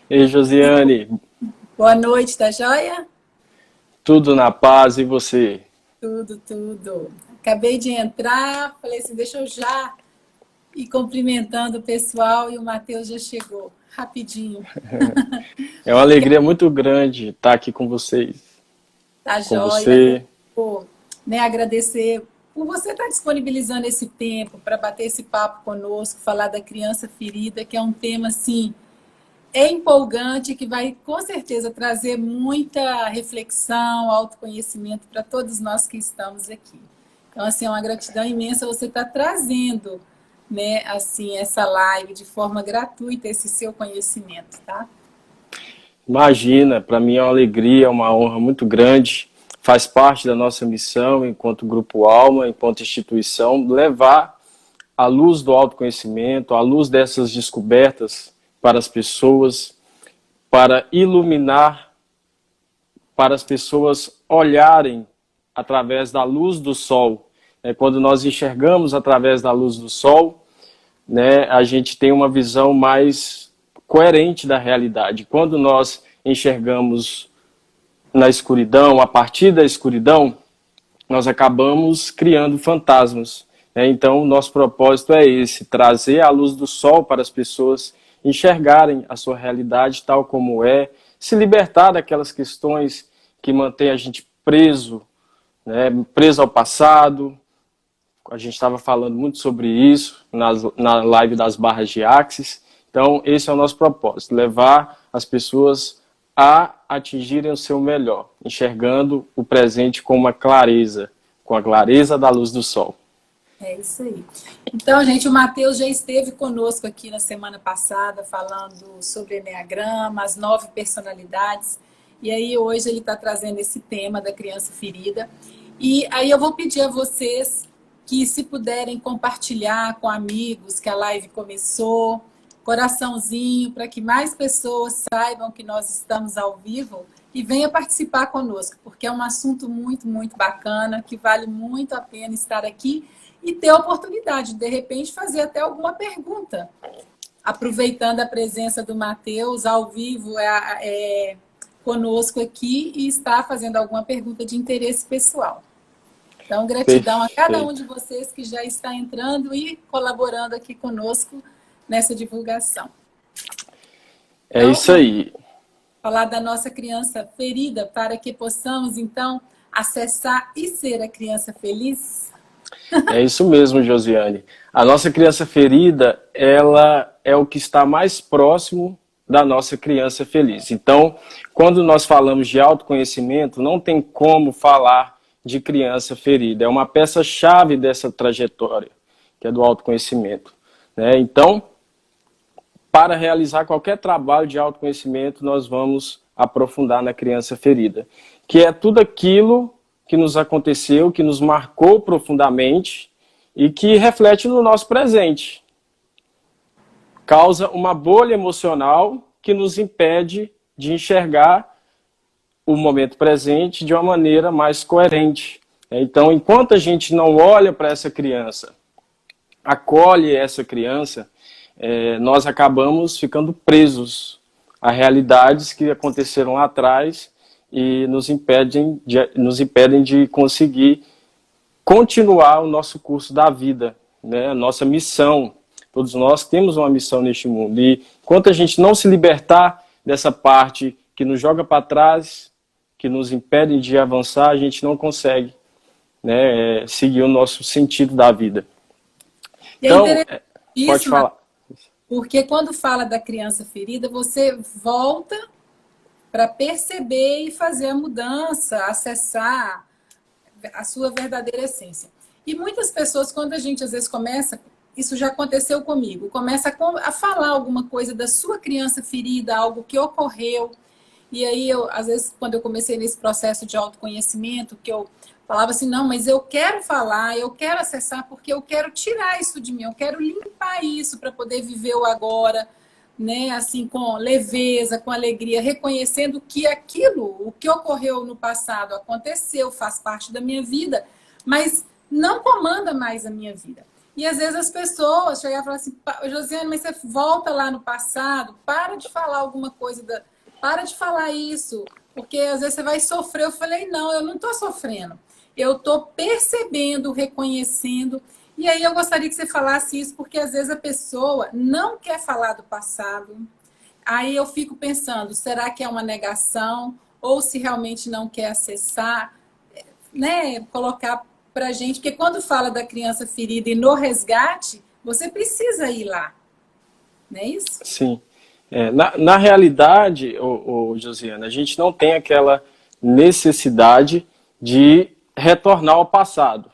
Ei, Josiane, Boa noite, tá joia? tudo na paz e você? Tudo, tudo. Acabei de entrar, falei assim, deixa eu já ir cumprimentando o pessoal e o Matheus já chegou, rapidinho. É uma alegria muito grande estar aqui com vocês, Tá com joia? Eu você. vou, agradecer por você estar disponibilizando esse tempo para bater esse papo conosco, falar da criança ferida, que é um tema assim é empolgante, que vai com certeza trazer muita reflexão, autoconhecimento para todos nós que estamos aqui. Então, assim, é uma gratidão imensa você estar trazendo, né, assim, essa live de forma gratuita, esse seu conhecimento, tá? Imagina, para mim é uma alegria, é uma honra muito grande. Faz parte da nossa missão, enquanto Grupo Alma, enquanto instituição, levar a luz do autoconhecimento, a luz dessas descobertas para as pessoas, para iluminar, para as pessoas olharem através da luz do sol. Quando nós enxergamos através da luz do sol, né, a gente tem uma visão mais coerente da realidade. Quando nós enxergamos na escuridão, a partir da escuridão, nós acabamos criando fantasmas. Né? Então, nosso propósito é esse, trazer a luz do sol para as pessoas enxergarem a sua realidade tal como é, se libertar daquelas questões que mantêm a gente preso, né, preso ao passado. A gente estava falando muito sobre isso na live das barras de Axis. Então, esse é o nosso propósito, levar as pessoas a atingirem o seu melhor, enxergando o presente com uma clareza, com a clareza da luz do sol. É isso aí. Então, gente, o Matheus já esteve conosco aqui na semana passada, falando sobre Enneagrama, as 9 personalidades. E aí, hoje, ele está trazendo esse tema da criança ferida. E aí, eu vou pedir a vocês que, se puderem compartilhar com amigos que a live começou, coraçãozinho, para que mais pessoas saibam que nós estamos ao vivo e venha participar conosco, porque é um assunto muito, muito bacana, que vale muito a pena estar aqui e ter a oportunidade de repente, fazer até alguma pergunta. Aproveitando a presença do Matheus ao vivo conosco aqui e está fazendo alguma pergunta de interesse pessoal. Então, gratidão a cada um Perfeito. de vocês que já está entrando e colaborando aqui conosco nessa divulgação. É Então, isso vamos aí. falar da nossa criança ferida para que possamos, então, acessar e ser a criança feliz. É isso mesmo, Josiane. A nossa criança ferida, ela é o que está mais próximo da nossa criança feliz. Então, quando nós falamos de autoconhecimento, não tem como falar de criança ferida. É uma peça-chave dessa trajetória, que é do autoconhecimento. Né? Então, para realizar qualquer trabalho de autoconhecimento, nós vamos aprofundar na criança ferida, que é tudo aquilo que nos aconteceu, que nos marcou profundamente e que reflete no nosso presente. Causa uma bolha emocional que nos impede de enxergar o momento presente de uma maneira mais coerente. Então, enquanto a gente não olha para essa criança, acolhe essa criança, nós acabamos ficando presos a realidades que aconteceram lá atrás e nos impedem de conseguir continuar o nosso curso da vida, né? A nossa missão. Todos nós temos uma missão neste mundo. E enquanto a gente não se libertar dessa parte que nos joga para trás, que nos impede de avançar, a gente não consegue, né, seguir o nosso sentido da vida. E é Então, pode interessantíssimo, falar. porque quando fala da criança ferida, você volta para perceber e fazer a mudança, acessar a sua verdadeira essência. E muitas pessoas, quando a gente às vezes começa, isso já aconteceu comigo, começa a falar alguma coisa da sua criança ferida, algo que ocorreu. E aí, às vezes, quando eu comecei nesse processo de autoconhecimento, que eu falava assim, não, mas eu quero falar, eu quero acessar, porque eu quero tirar isso de mim, eu quero limpar isso para poder viver o agora, né? Assim, com leveza, com alegria, reconhecendo que aquilo, o que ocorreu no passado, aconteceu, faz parte da minha vida, mas não comanda mais a minha vida. E às vezes as pessoas chegam e falam assim, Josiane, mas você volta lá no passado, para de falar alguma coisa, para de falar isso, porque às vezes você vai sofrer. Eu falei, não, eu não estou sofrendo. Eu estou percebendo, reconhecendo. E aí eu gostaria que você falasse isso, porque às vezes a pessoa não quer falar do passado. Aí eu fico pensando, será que é uma negação? Ou se realmente não quer acessar, né? Colocar pra gente, porque quando fala da criança ferida e no resgate, você precisa ir lá, não é isso? Sim. Na realidade, Josiana, a gente não tem aquela necessidade de retornar ao passado.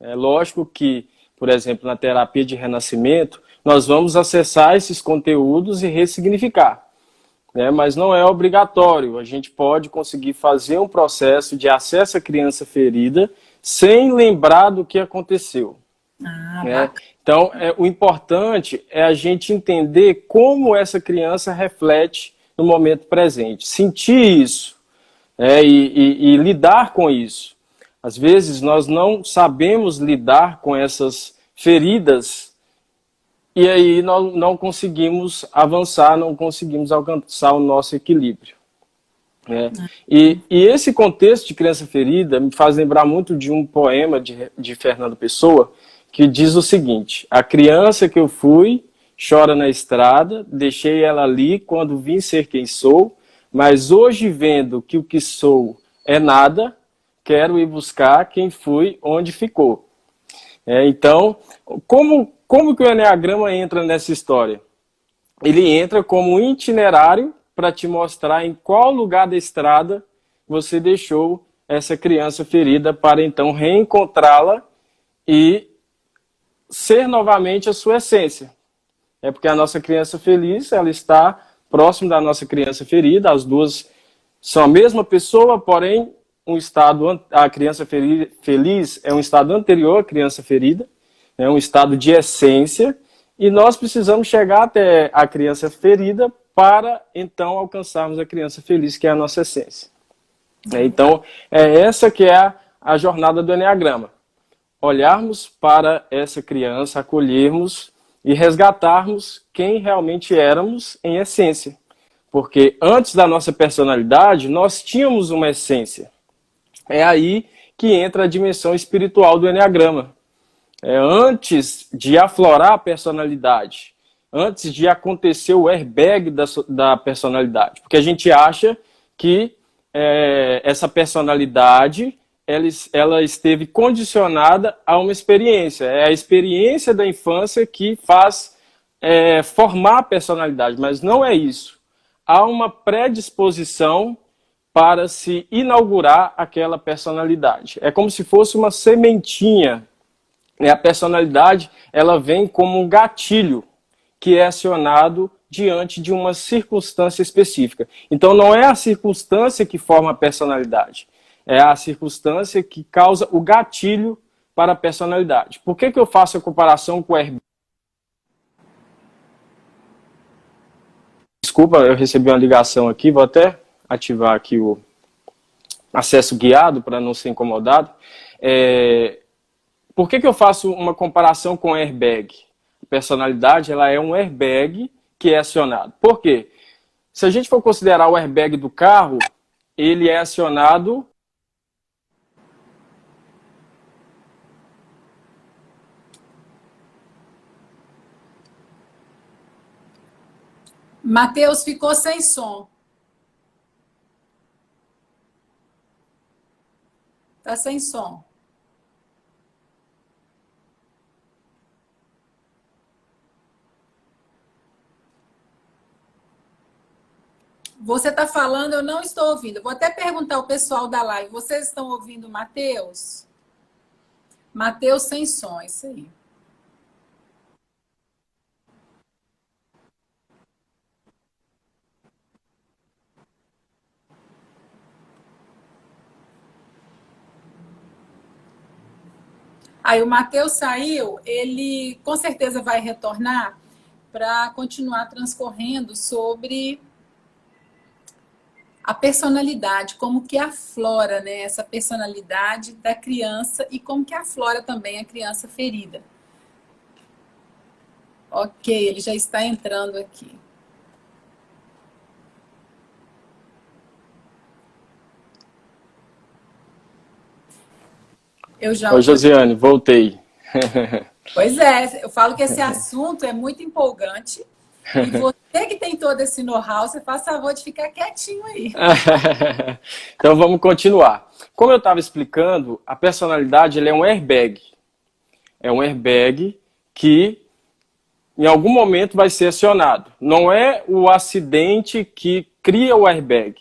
É lógico que, por exemplo, na terapia de renascimento, nós vamos acessar esses conteúdos e ressignificar, né? Mas não é obrigatório. A gente pode conseguir fazer um processo de acesso à criança ferida sem lembrar do que aconteceu, Ah, né? bacana. Então, o importante é a gente entender como essa criança reflete no momento presente, sentir isso, né? E lidar com isso. Às vezes, nós não sabemos lidar com essas feridas e aí nós não conseguimos avançar, não conseguimos alcançar o nosso equilíbrio, né? E esse contexto de criança ferida me faz lembrar muito de um poema de Fernando Pessoa, que diz o seguinte: a criança que eu fui chora na estrada, deixei ela ali quando vim ser quem sou, mas hoje vendo que o que sou é nada, quero ir buscar quem fui onde ficou. Então, como que o Eneagrama entra nessa história? Ele entra como um itinerário para te mostrar em qual lugar da estrada você deixou essa criança ferida para então reencontrá-la e ser novamente a sua essência. É porque a nossa criança feliz, ela está próximo da nossa criança ferida, as duas são a mesma pessoa, porém um estado, a criança feliz é um estado anterior à criança ferida, é um estado de essência, e nós precisamos chegar até a criança ferida para então alcançarmos a criança feliz, que é a nossa essência. Então, é essa que é a jornada do Eneagrama. Olharmos para essa criança, acolhermos e resgatarmos quem realmente éramos em essência. Porque antes da nossa personalidade, nós tínhamos uma essência. É aí que entra a dimensão espiritual do Eneagrama. Antes de aflorar a personalidade, antes de acontecer o airbag da personalidade. Porque a gente acha que essa personalidade ela esteve condicionada a uma experiência. É a experiência da infância que faz formar a personalidade, mas não é isso. Há uma predisposição para se inaugurar aquela personalidade. É como se fosse uma sementinha. A personalidade ela vem como um gatilho que é acionado diante de uma circunstância específica. Então não é a circunstância que forma a personalidade, é a circunstância que causa o gatilho para a personalidade. Por que eu faço a comparação com o airbag? Desculpa, eu recebi uma ligação aqui, vou até ativar aqui o acesso guiado para não ser incomodado. Por que eu faço uma comparação com airbag? A personalidade ela é um airbag que é acionado. Por quê? Se a gente for considerar o airbag do carro, ele é acionado... Matheus ficou sem som. Tá sem som. Você está falando, eu não estou ouvindo. Vou até perguntar ao pessoal da live. Vocês estão ouvindo o Matheus? Matheus sem som, isso aí. Aí o Matheus saiu, ele com certeza vai retornar para continuar transcorrendo sobre a personalidade, como que aflora, né, essa personalidade da criança e como que aflora também a criança ferida. Ok, ele já está entrando aqui. Eu já... Oi, Josiane, voltei. Pois é, eu falo que esse assunto é muito empolgante. E você que tem todo esse know-how, você faz favor de ficar quietinho aí. Então vamos continuar. Como eu estava explicando, a personalidade ele é um airbag. É um airbag que em algum momento vai ser acionado. Não é o acidente que cria o airbag.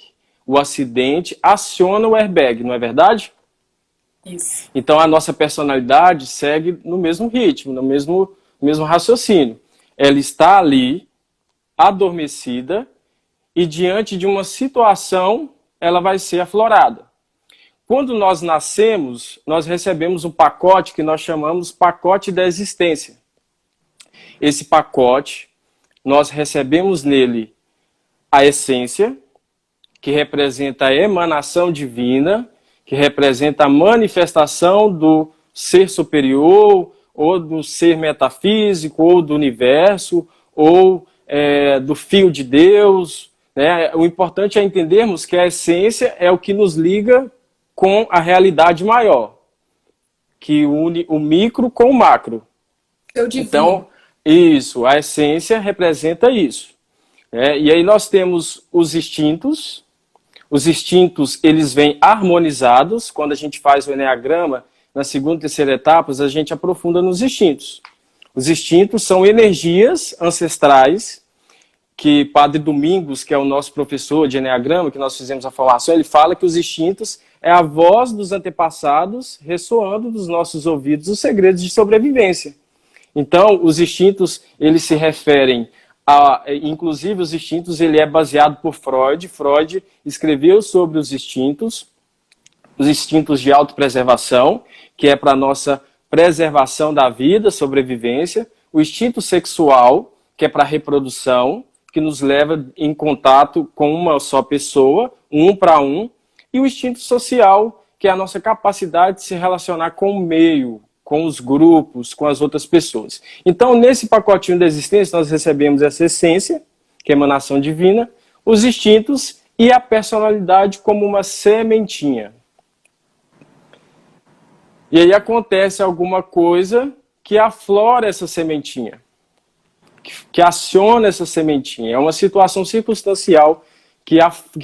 O acidente aciona o airbag, não é verdade? Isso. Então a nossa personalidade segue no mesmo ritmo, no mesmo raciocínio. Ela está ali, adormecida, e diante de uma situação, ela vai ser aflorada. Quando nós nascemos, nós recebemos um pacote que nós chamamos pacote da existência. Esse pacote, nós recebemos nele a essência, que representa a emanação divina, que representa a manifestação do ser superior, ou do ser metafísico, ou do universo, ou do fio de Deus. Né? O importante é entendermos que a essência é o que nos liga com a realidade maior, que une o micro com o macro. Eu divino. Então, isso, a essência representa isso. E aí nós temos os instintos. Os instintos, eles vêm harmonizados. Quando a gente faz o Enneagrama, na segunda e terceira etapas, a gente aprofunda nos instintos. Os instintos são energias ancestrais que Padre Domingos, que é o nosso professor de Enneagrama, que nós fizemos a formação, ele fala que os instintos é a voz dos antepassados ressoando nos nossos ouvidos os segredos de sobrevivência. Então, os instintos, eles se referem a, inclusive os instintos, ele é baseado por Freud. Freud escreveu sobre os instintos de autopreservação, que é para a nossa preservação da vida, sobrevivência. O instinto sexual, que é para a reprodução, que nos leva em contato com uma só pessoa, um para um. E o instinto social, que é a nossa capacidade de se relacionar com o meio, com os grupos, com as outras pessoas. Então, nesse pacotinho da existência, nós recebemos essa essência, que é emanação divina, os instintos e a personalidade como uma sementinha. E aí acontece alguma coisa que aflora essa sementinha, que aciona essa sementinha. É uma situação circunstancial que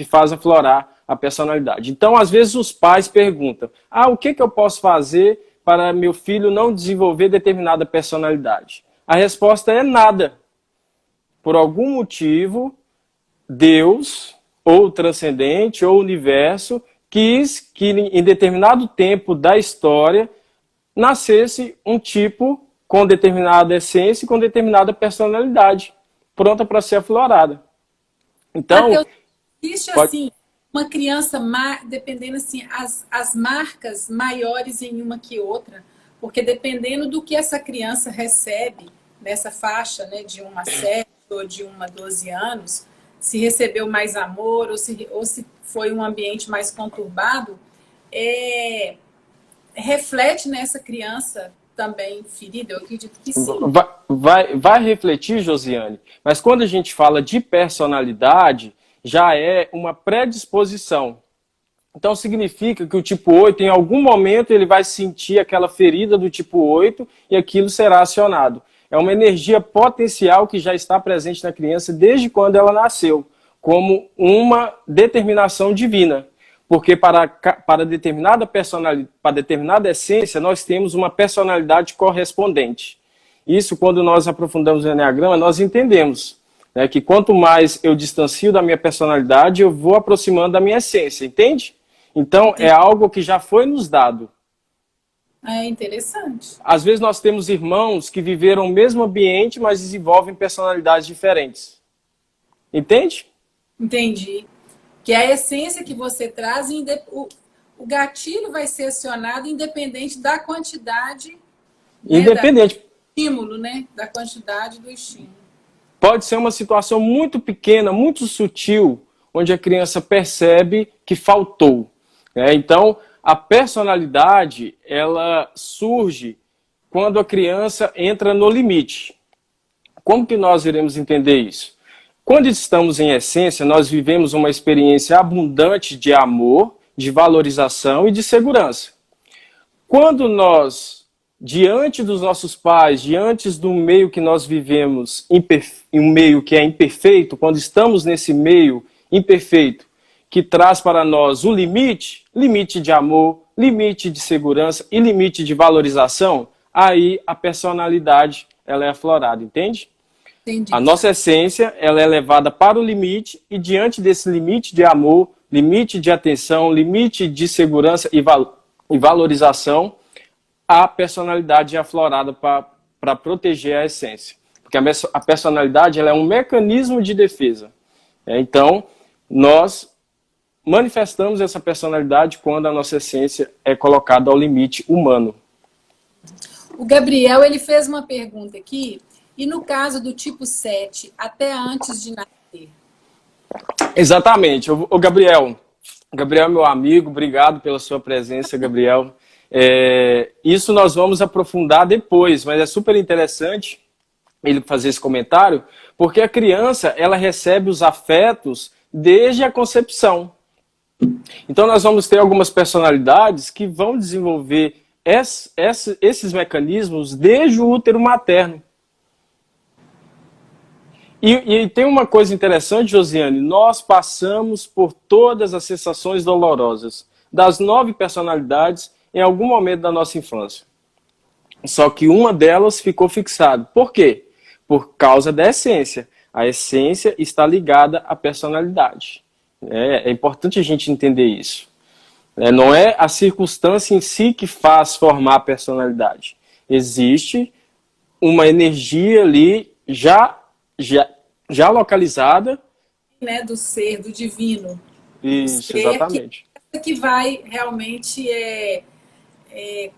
faz aflorar a personalidade. Então, às vezes, os pais perguntam, o que eu posso fazer para meu filho não desenvolver determinada personalidade? A resposta é nada. Por algum motivo, Deus, ou o transcendente, ou o universo, quis que em determinado tempo da história nascesse um tipo com determinada essência e com determinada personalidade, pronta para ser aflorada. Então, existe assim uma criança, dependendo assim, as marcas maiores em uma que outra, porque dependendo do que essa criança recebe nessa faixa, né, de 1 a 7 ou de 1 a 12 anos, se recebeu mais amor ou se foi um ambiente mais conturbado, reflete nessa criança também ferida? Eu acredito que sim. Vai refletir, Josiane, mas quando a gente fala de personalidade, já é uma predisposição. Então significa que o tipo 8, em algum momento, ele vai sentir aquela ferida do tipo 8 e aquilo será acionado. É uma energia potencial que já está presente na criança desde quando ela nasceu, como uma determinação divina. Porque para determinada personalidade, para determinada essência, nós temos uma personalidade correspondente. Isso, quando nós aprofundamos o Enneagrama, nós entendemos, né, que quanto mais eu distancio da minha personalidade, eu vou aproximando da minha essência, entende? Então, é algo que já foi nos dado. É interessante. Às vezes nós temos irmãos que viveram o mesmo ambiente, mas desenvolvem personalidades diferentes. Entende? Entendi. Que é a essência que você traz, o gatilho vai ser acionado independente da quantidade, independente. Né, do estímulo, né? Da quantidade do estímulo. Pode ser uma situação muito pequena, muito sutil, onde a criança percebe que faltou. Né? Então, a personalidade, ela surge quando a criança entra no limite. Como que nós iremos entender isso? Quando estamos em essência, nós vivemos uma experiência abundante de amor, de valorização e de segurança. Quando nós, diante dos nossos pais, diante do meio que nós vivemos, um meio que é imperfeito, quando estamos nesse meio imperfeito, que traz para nós o limite, limite de amor, limite de segurança e limite de valorização, aí a personalidade ela é aflorada, entende? Entendi. A nossa essência ela é levada para o limite e diante desse limite de amor, limite de atenção, limite de segurança e valorização, a personalidade é aflorada para proteger a essência. Porque a personalidade ela é um mecanismo de defesa. Então, nós manifestamos essa personalidade quando a nossa essência é colocada ao limite humano. O Gabriel ele fez uma pergunta aqui, e no caso do tipo 7, até antes de nascer? Exatamente. O Gabriel é meu amigo, obrigado pela sua presença, Gabriel. Isso nós vamos aprofundar depois, mas é super interessante ele fazer esse comentário, porque a criança ela recebe os afetos desde a concepção. Então nós vamos ter algumas personalidades que vão desenvolver esses mecanismos desde o útero materno. E tem uma coisa interessante, Josiane, nós passamos por todas as sensações dolorosas das 9 personalidades em algum momento da nossa infância. Só que uma delas ficou fixada. Por quê? Por causa da essência. A essência está ligada à personalidade. É importante a gente entender isso. Não é a circunstância em si que faz formar a personalidade. Existe uma energia ali já localizada. Né, do ser, do divino. Isso, exatamente. Que vai realmente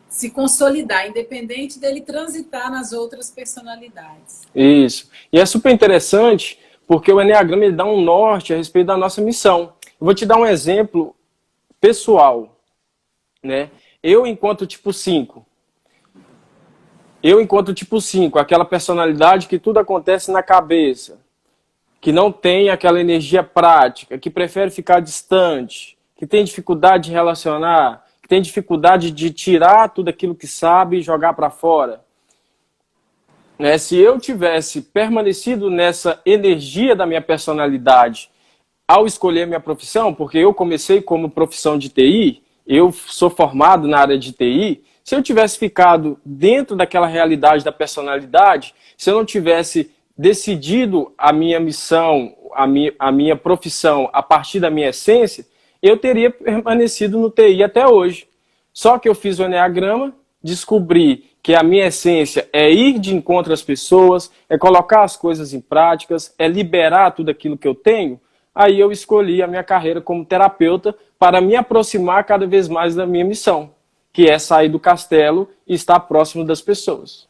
se consolidar, independente dele transitar nas outras personalidades. Isso. E é super interessante, porque o Eneagrama ele dá um norte a respeito da nossa missão. Eu vou te dar um exemplo pessoal. Né? Eu, enquanto tipo 5, aquela personalidade que tudo acontece na cabeça, que não tem aquela energia prática, que prefere ficar distante, que tem dificuldade de relacionar, que tem dificuldade de tirar tudo aquilo que sabe e jogar para fora. Né? Se eu tivesse permanecido nessa energia da minha personalidade ao escolher minha profissão, porque eu comecei como profissão de TI, eu sou formado na área de TI, se eu tivesse ficado dentro daquela realidade da personalidade, se eu não tivesse decidido a minha missão, a minha profissão a partir da minha essência, eu teria permanecido no TI até hoje. Só que eu fiz o Eneagrama, descobri que a minha essência é ir de encontro às pessoas, é colocar as coisas em práticas, é liberar tudo aquilo que eu tenho. Aí eu escolhi a minha carreira como terapeuta para me aproximar cada vez mais da minha missão, que é sair do castelo e estar próximo das pessoas.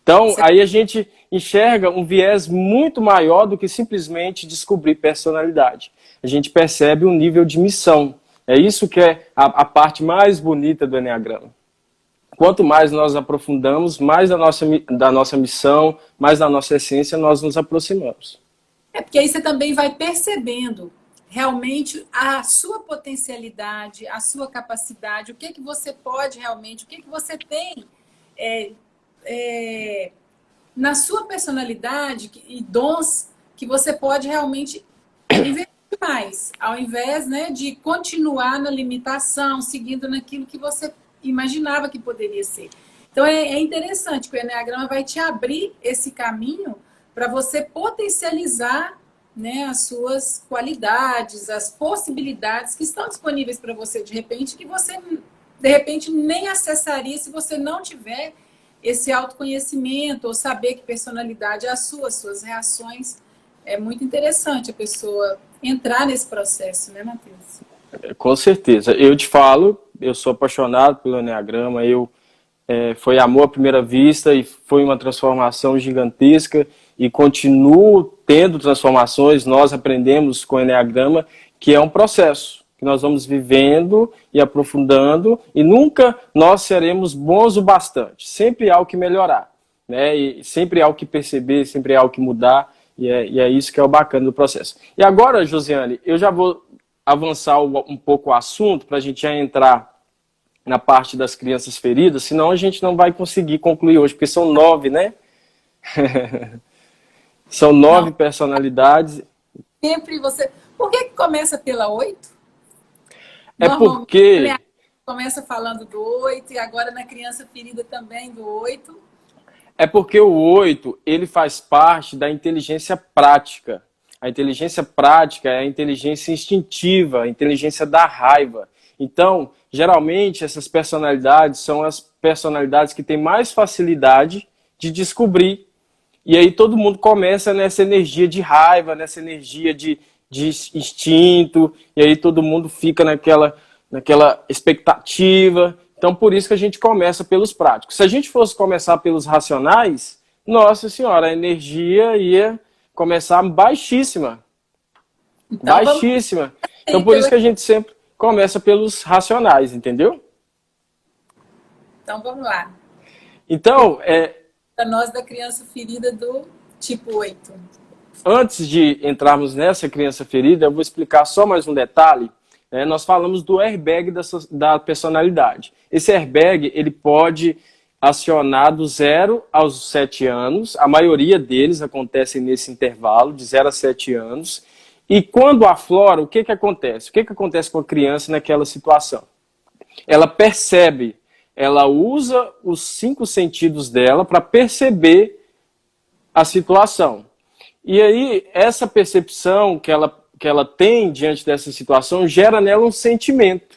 Então, aí a gente enxerga um viés muito maior do que simplesmente descobrir personalidade. A gente percebe um nível de missão. É isso que é a parte mais bonita do Eneagrama. Quanto mais nós aprofundamos, mais da nossa missão, mais da nossa essência, nós nos aproximamos. Porque aí você também vai percebendo realmente a sua potencialidade, a sua capacidade, o que você pode realmente, o que você tem na sua personalidade e dons que você pode realmente investir mais, ao invés, né, de continuar na limitação, seguindo naquilo que você imaginava que poderia ser. Então é interessante que o Eneagrama vai te abrir esse caminho para você potencializar, né, as suas qualidades, as possibilidades que estão disponíveis para você de repente, que você de repente nem acessaria se você não tiver esse autoconhecimento ou saber que personalidade é a suas reações. É muito interessante a pessoa entrar nesse processo, né, Matheus? Com certeza. Eu te falo, eu sou apaixonado pelo Eneagrama, foi amor à primeira vista e foi uma transformação gigantesca e continuo tendo transformações. Nós aprendemos com o Eneagrama que é um processo que nós vamos vivendo e aprofundando e nunca nós seremos bons o bastante. Sempre há o que melhorar. né? E sempre há o que perceber, sempre há o que mudar, e é isso que é o bacana do processo. E agora, Josiane, eu já vou avançar um pouco o assunto para a gente já entrar na parte das crianças feridas, senão a gente não vai conseguir concluir hoje, porque são 9, né? São 9 Não. Personalidades. Sempre você... Por que começa pela 8? É Normalmente, porque começa falando do 8 e agora na criança ferida também do 8. É porque o 8, ele faz parte da inteligência prática. A inteligência prática é a inteligência instintiva, a inteligência da raiva. Então, geralmente, essas personalidades são as personalidades que têm mais facilidade de descobrir. E aí todo mundo começa nessa energia de raiva, nessa energia de instinto, e aí todo mundo fica naquela expectativa. Então, por isso que a gente começa pelos práticos. Se a gente fosse começar pelos racionais, nossa senhora, a energia ia começar baixíssima. Então, Baixíssima. Então, por isso que a gente sempre começa pelos racionais, entendeu? Então, vamos lá. Então, Para nós da criança ferida do tipo 8. Antes de entrarmos nessa criança ferida, eu vou explicar só mais um detalhe. Nós falamos do airbag da personalidade. Esse airbag, ele pode acionar do 0 aos 7 anos. A maioria deles acontece nesse intervalo, de 0 a 7 anos. E quando aflora, o que acontece? O que acontece com a criança naquela situação? Ela percebe, ela usa os 5 sentidos dela para perceber a situação. E aí, essa percepção que ela tem diante dessa situação gera nela um sentimento.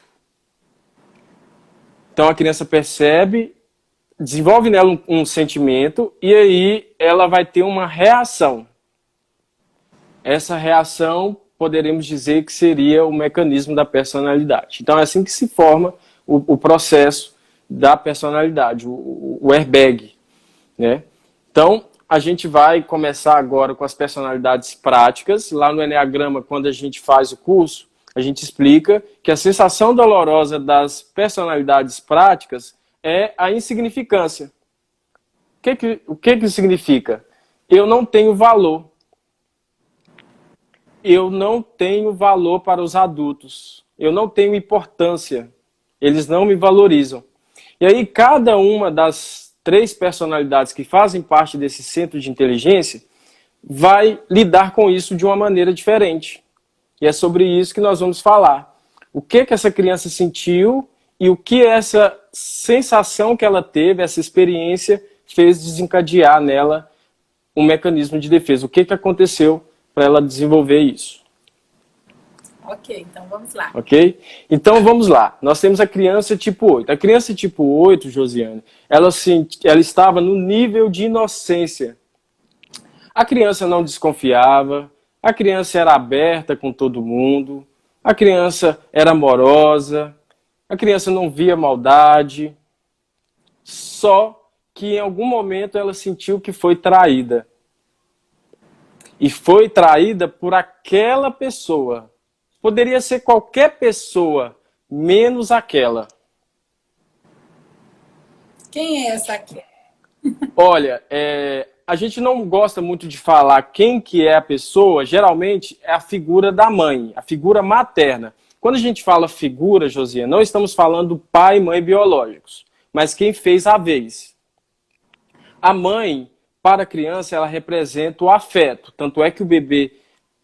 Então, a criança percebe, desenvolve nela um sentimento, e aí ela vai ter uma reação. Essa reação, poderemos dizer que seria o mecanismo da personalidade. Então, é assim que se forma o processo da personalidade, o airbag, né? Então, a gente vai começar agora com as personalidades práticas. Lá no Eneagrama, quando a gente faz o curso, a gente explica que a sensação dolorosa das personalidades práticas é a insignificância. O que significa? Eu não tenho valor. Eu não tenho valor para os adultos. Eu não tenho importância. Eles não me valorizam. E aí, cada uma das 3 personalidades que fazem parte desse centro de inteligência vai lidar com isso de uma maneira diferente. E é sobre isso que nós vamos falar. O que essa criança sentiu e o que essa sensação que ela teve, essa experiência, fez desencadear nela um mecanismo de defesa. O que aconteceu para ela desenvolver isso. Ok, então vamos lá. Ok? Então vamos lá. Nós temos a criança tipo 8. A criança tipo 8, Josiane, ela estava no nível de inocência. A criança não desconfiava, a criança era aberta com todo mundo, a criança era amorosa, a criança não via maldade, só que em algum momento ela sentiu que foi traída. E foi traída por aquela pessoa. Poderia ser qualquer pessoa, menos aquela. Quem é essa aqui? Olha, a gente não gosta muito de falar quem que é a pessoa, geralmente é a figura da mãe, a figura materna. Quando a gente fala figura, Josiane, não estamos falando pai e mãe biológicos, mas quem fez a vez. A mãe, para a criança, ela representa o afeto, tanto é que o bebê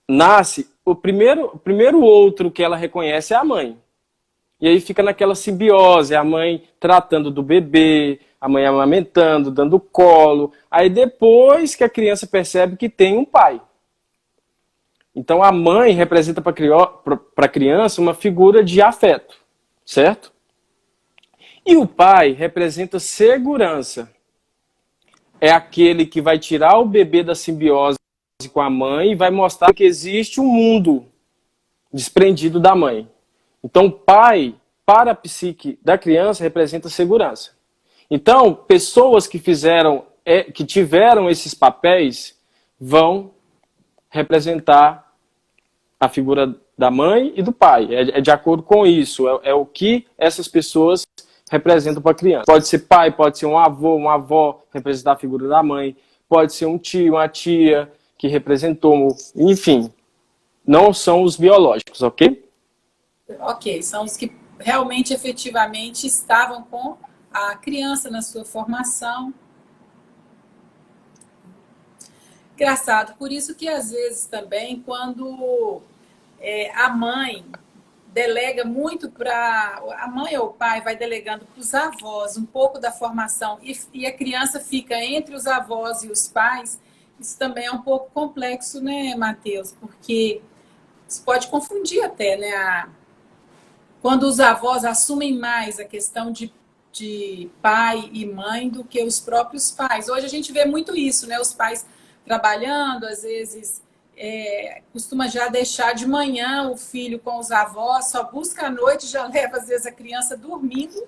nasce, o primeiro outro que ela reconhece é a mãe. E aí fica naquela simbiose, a mãe tratando do bebê, a mãe amamentando, dando colo. Aí depois que a criança percebe que tem um pai. Então a mãe representa para a criança uma figura de afeto, certo? E o pai representa segurança. É aquele que vai tirar o bebê da simbiose com a mãe e vai mostrar que existe um mundo desprendido da mãe. Então, o pai, para a psique da criança, representa segurança. Então, pessoas que tiveram esses papéis vão representar a figura da mãe e do pai. É de acordo com isso. É o que essas pessoas representam para a criança. Pode ser pai, pode ser um avô, uma avó, representar a figura da mãe, pode ser um tio, uma tia, que representou, enfim, não são os biológicos, ok? Ok, são os que realmente, efetivamente, estavam com a criança na sua formação. Engraçado, por isso que às vezes também, quando a mãe delega muito para... A mãe ou o pai vai delegando para os avós um pouco da formação e a criança fica entre os avós e os pais, isso também é um pouco complexo, né, Matheus? Porque isso pode confundir até, né? Quando os avós assumem mais a questão de pai e mãe do que os próprios pais. Hoje a gente vê muito isso, né? Os pais trabalhando, às vezes costuma já deixar de manhã o filho com os avós, só busca à noite, já leva às vezes a criança dormindo.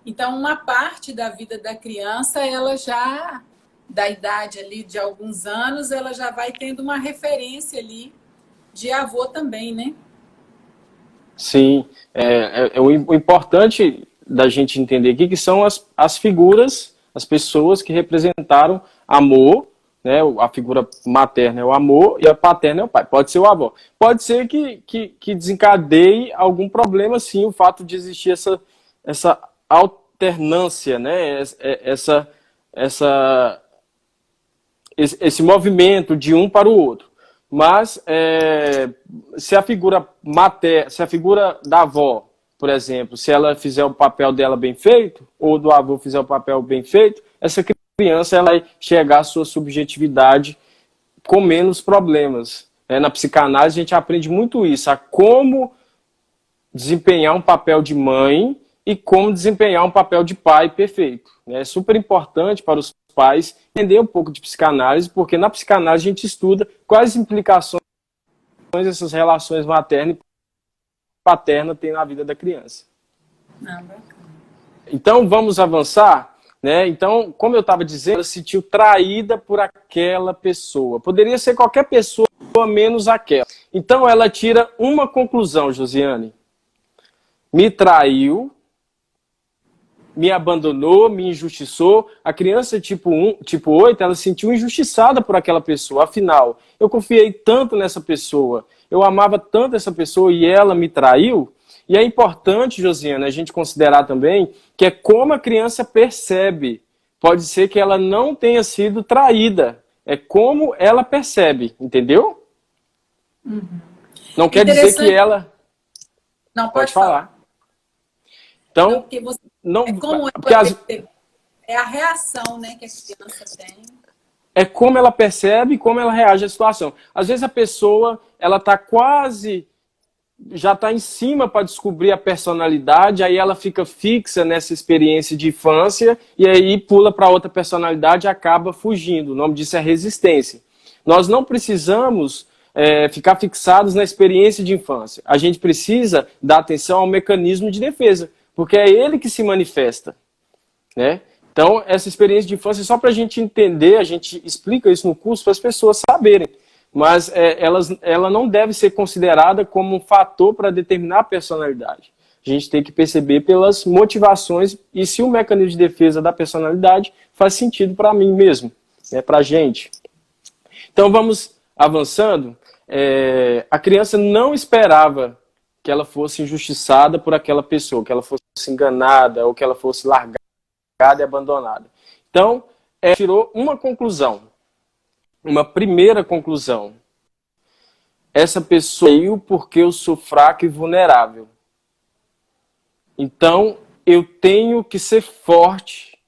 Então, uma parte da vida da criança, ela já, da idade ali de alguns anos, ela já vai tendo uma referência ali de avô também, né? Sim, o importante da gente entender aqui que são as figuras, as pessoas que representaram amor, né? A figura materna é o amor e a paterna é o pai. Pode ser o avô. Pode ser que desencadeie algum problema, sim, o fato de existir essa alternância, né? Esse movimento de um para o outro. Mas se a figura materna, se a figura da avó, por exemplo, se ela fizer o papel dela bem feito, ou do avô fizer o papel bem feito, essa criança ela vai chegar à sua subjetividade com menos problemas. Na psicanálise a gente aprende muito isso, a como desempenhar um papel de mãe e como desempenhar um papel de pai perfeito. É super importante para os pais entender um pouco de psicanálise, porque na psicanálise a gente estuda quais implicações essas relações materna e paterna têm na vida da criança. Então vamos avançar, né? Então, como eu estava dizendo, ela se sentiu traída por aquela pessoa. Poderia ser qualquer pessoa menos aquela. Então ela tira uma conclusão, Josiane. Me traiu, me abandonou, me injustiçou. A criança tipo 8, ela se sentiu injustiçada por aquela pessoa. Afinal, eu confiei tanto nessa pessoa, eu amava tanto essa pessoa e ela me traiu. E é importante, Josiane, a gente considerar também que é como a criança percebe. Pode ser que ela não tenha sido traída. É como ela percebe, entendeu? Uhum. Não quer dizer que ela... Não, pode falar. Então, não, porque você... não, é como porque é a reação, né, que a criança tem. É como ela percebe e como ela reage à situação. Às vezes a pessoa ela está quase, já está em cima para descobrir a personalidade, aí ela fica fixa nessa experiência de infância e aí pula para outra personalidade e acaba fugindo. O nome disso é resistência. Nós não precisamos ficar fixados na experiência de infância. A gente precisa dar atenção ao mecanismo de defesa, porque é ele que se manifesta, né? Então, essa experiência de infância, só para a gente entender, a gente explica isso no curso para as pessoas saberem, mas ela não deve ser considerada como um fator para determinar a personalidade. A gente tem que perceber pelas motivações e se o mecanismo de defesa da personalidade faz sentido para mim mesmo, né, para a gente. Então, vamos avançando. A criança não esperava que ela fosse injustiçada por aquela pessoa, que ela fosse enganada ou que ela fosse largada e abandonada. Então, ela tirou uma conclusão, uma primeira conclusão. Essa pessoa veio porque eu sou fraco e vulnerável. Então, eu tenho que ser forte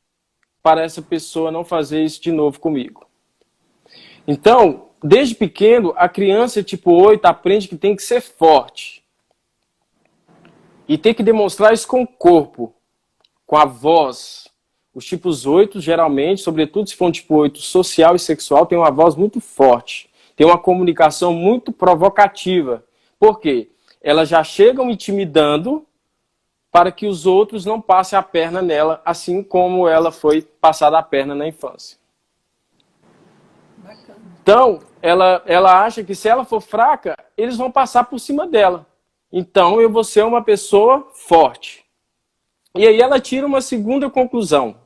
para essa pessoa não fazer isso de novo comigo. Então, desde pequeno, a criança tipo 8 aprende que tem que ser forte. E tem que demonstrar isso com o corpo, com a voz. Os tipos 8, geralmente, sobretudo se for um tipo 8 social e sexual, tem uma voz muito forte. Tem uma comunicação muito provocativa. Por quê? Elas já chegam intimidando para que os outros não passem a perna nela, assim como ela foi passada a perna na infância. Bacana. Então, ela acha que se ela for fraca, eles vão passar por cima dela. Então, eu vou ser uma pessoa forte. E aí ela tira uma segunda conclusão.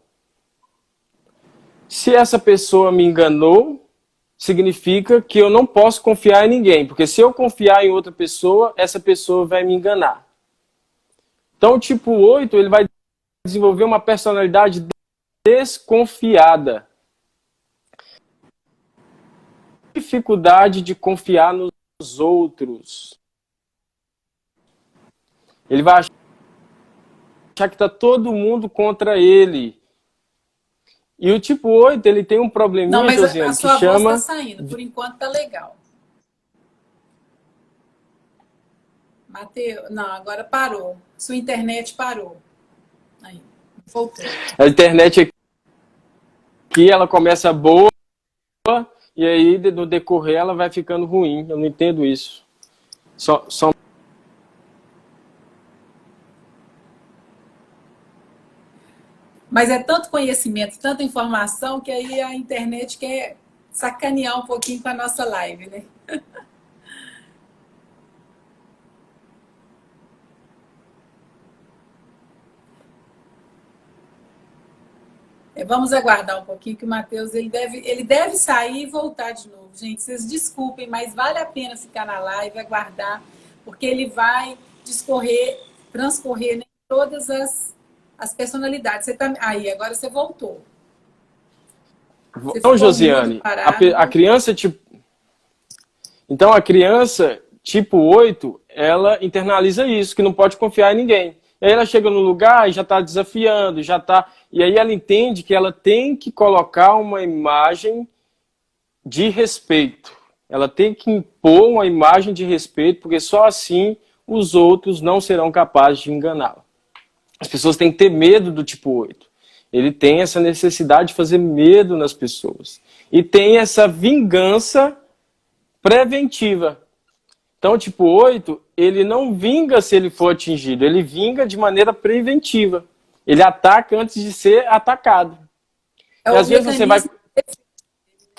Se essa pessoa me enganou, significa que eu não posso confiar em ninguém, porque se eu confiar em outra pessoa, essa pessoa vai me enganar. Então o tipo 8, ele vai desenvolver uma personalidade desconfiada. Dificuldade de confiar nos outros. Ele vai achar que está todo mundo contra ele. E o tipo 8, ele tem um probleminha, não, mas Josiane, a sua que chama... voz está saindo, por enquanto tá legal. Mateus, não, agora parou. Sua internet parou. Aí, voltou. A internet aqui, ela começa boa, e aí no decorrer ela vai ficando ruim. Eu não entendo isso. Só... Mas é tanto conhecimento, tanta informação, que aí a internet quer sacanear um pouquinho com a nossa live, né? Vamos aguardar um pouquinho que o Mateus ele deve sair e voltar de novo. Gente, vocês desculpem, mas vale a pena ficar na live, aguardar, porque ele vai transcorrer, né, todas as personalidades. Você tá aí, agora você voltou. Então, Josiane, a criança tipo... Então, a criança tipo 8, ela internaliza isso, que não pode confiar em ninguém. E aí ela chega no lugar e já está desafiando, já está... E aí ela entende que ela tem que colocar uma imagem de respeito. Ela tem que impor uma imagem de respeito, porque só assim os outros não serão capazes de enganá-la. As pessoas têm que ter medo do tipo 8. Ele tem essa necessidade de fazer medo nas pessoas. E tem essa vingança preventiva. Então, o tipo 8, ele não vinga se ele for atingido, ele vinga de maneira preventiva. Ele ataca antes de ser atacado. E às vezes você vai...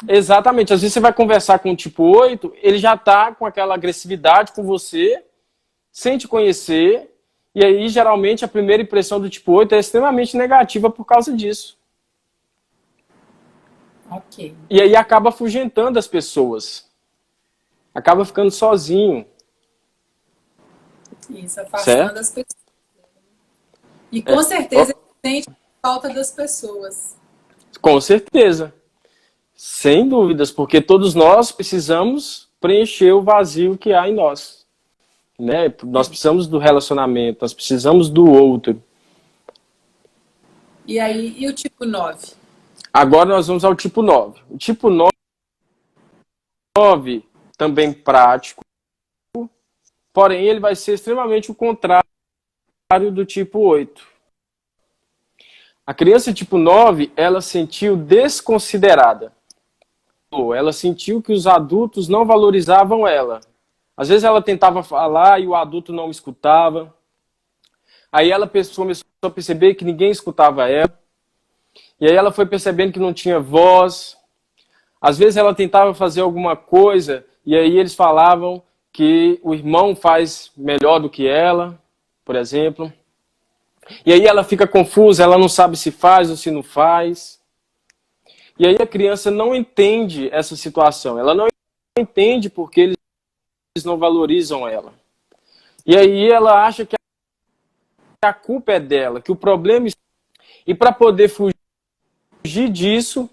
Exatamente, às vezes você vai conversar com o tipo 8, ele já está com aquela agressividade com você, sem te conhecer, e aí geralmente a primeira impressão do tipo 8 é extremamente negativa por causa disso. Ok. E aí acaba afugentando as pessoas. Acaba ficando sozinho. Isso, afastando as pessoas. E com certeza ele sente falta das pessoas. Com certeza. Sem dúvidas, porque todos nós precisamos preencher o vazio que há em nós. Né? Nós precisamos do relacionamento, nós precisamos do outro. E aí, e o tipo 9? Agora nós vamos ao tipo 9. O tipo 9, também prático, porém ele vai ser extremamente o contrário do tipo 8. A criança tipo 9, ela sentiu desconsiderada. Ela sentiu que os adultos não valorizavam ela. Às vezes ela tentava falar e o adulto não escutava. Aí ela começou a perceber que ninguém escutava ela. E aí ela foi percebendo que não tinha voz. Às vezes ela tentava fazer alguma coisa e aí eles falavam que o irmão faz melhor do que ela, por exemplo. E aí ela fica confusa, ela não sabe se faz ou se não faz. E aí a criança não entende essa situação. Ela não entende porque eles não valorizam ela. E aí ela acha que a culpa é dela, que o problema... E para poder fugir disso,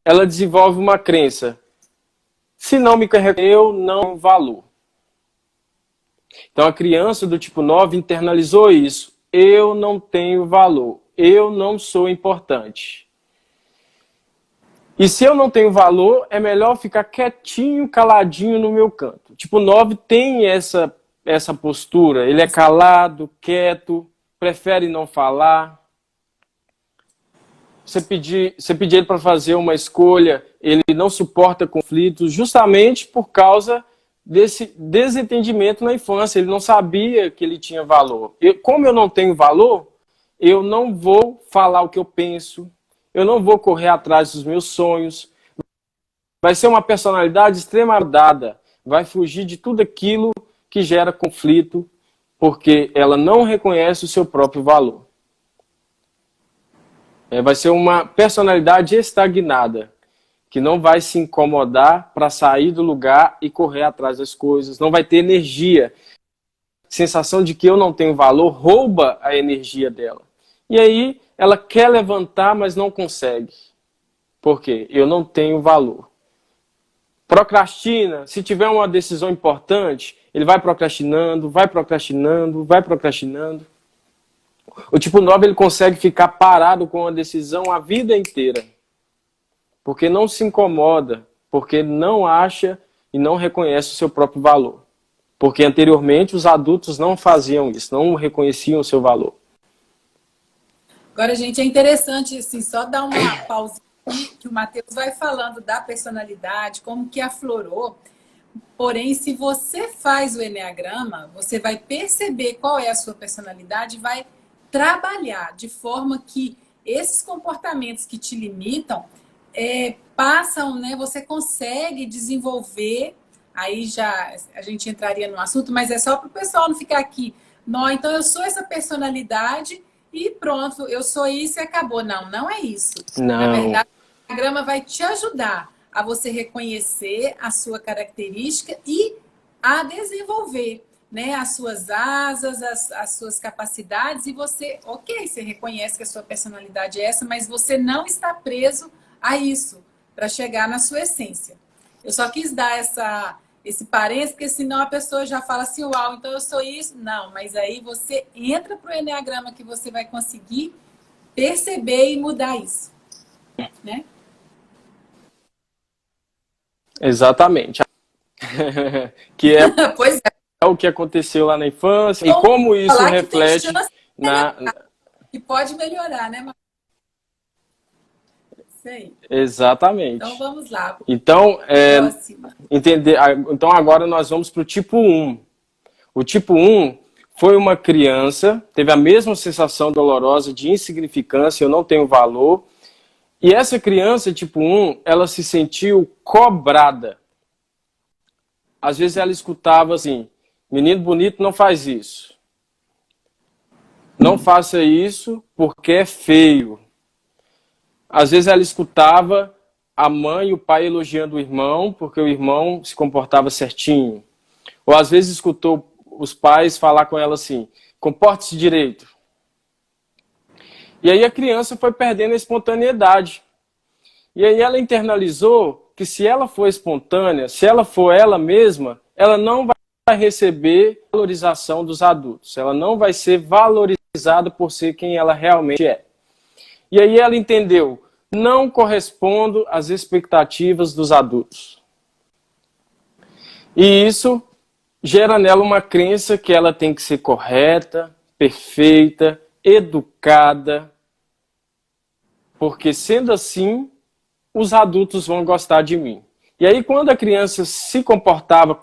ela desenvolve uma crença. Se não me carregar, eu não tenho valor. Então a criança do tipo 9 internalizou isso. Eu não tenho valor. Eu não sou importante. E se eu não tenho valor, é melhor ficar quietinho, caladinho no meu canto. Tipo 9 tem essa postura. Ele é calado, quieto, prefere não falar. Você pedir ele para fazer uma escolha, ele não suporta conflitos, justamente por causa desse desentendimento na infância. Ele não sabia que ele tinha valor. Como eu não tenho valor, eu não vou falar o que eu penso, eu não vou correr atrás dos meus sonhos. Vai ser uma personalidade extremamente dada, vai fugir de tudo aquilo que gera conflito, porque ela não reconhece o seu próprio valor. Vai ser uma personalidade estagnada, que não vai se incomodar para sair do lugar e correr atrás das coisas, não vai ter energia. Sensação de que eu não tenho valor rouba a energia dela. E aí ela quer levantar, mas não consegue. Por quê? Eu não tenho valor. Procrastina, se tiver uma decisão importante, ele vai procrastinando, vai procrastinando, vai procrastinando. O tipo 9 ele consegue ficar parado com a decisão a vida inteira. Porque não se incomoda, porque não acha e não reconhece o seu próprio valor. Porque anteriormente os adultos não faziam isso, não reconheciam o seu valor. Agora, gente, é interessante assim, só dar uma pausa que o Matheus vai falando da personalidade, como que aflorou. Porém, se você faz o eneagrama, você vai perceber qual é a sua personalidade e vai trabalhar de forma que esses comportamentos que te limitam passam, né? Você consegue desenvolver. Aí já a gente entraria no assunto, mas é só para o pessoal não ficar aqui. Não, então eu sou essa personalidade e pronto, eu sou isso e acabou. Não, não é isso. Não. Na verdade, o diagrama vai te ajudar a você reconhecer a sua característica e a desenvolver, né, as suas asas, as suas capacidades, e você, ok, você reconhece que a sua personalidade é essa, mas você não está preso a isso para chegar na sua essência. Eu só quis dar esse parênteses, porque senão a pessoa já fala assim, uau, então eu sou isso. Não, mas aí você entra para o eneagrama que você vai conseguir perceber e mudar isso, né? Exatamente. Que é, Pois é o que aconteceu lá na infância e como isso reflete na... E pode melhorar, né, Marcos? Sei. Exatamente. Então vamos lá. Então, então agora nós vamos para o tipo 1. O tipo 1 foi uma criança, teve a mesma sensação dolorosa de insignificância, eu não tenho valor. E essa criança, tipo 1, ela se sentiu cobrada. Às vezes ela escutava assim, menino bonito não faz isso. Não faça isso porque é feio. Às vezes ela escutava a mãe e o pai elogiando o irmão porque o irmão se comportava certinho. Ou às vezes escutou os pais falar com ela assim, comporte-se direito. E aí a criança foi perdendo a espontaneidade. E aí ela internalizou que se ela for espontânea, se ela for ela mesma, ela não vai receber valorização dos adultos. Ela não vai ser valorizada por ser quem ela realmente é. E aí ela entendeu, não correspondo às expectativas dos adultos. E isso gera nela uma crença que ela tem que ser correta, perfeita, educada, porque sendo assim, os adultos vão gostar de mim. E aí quando a criança se comportava,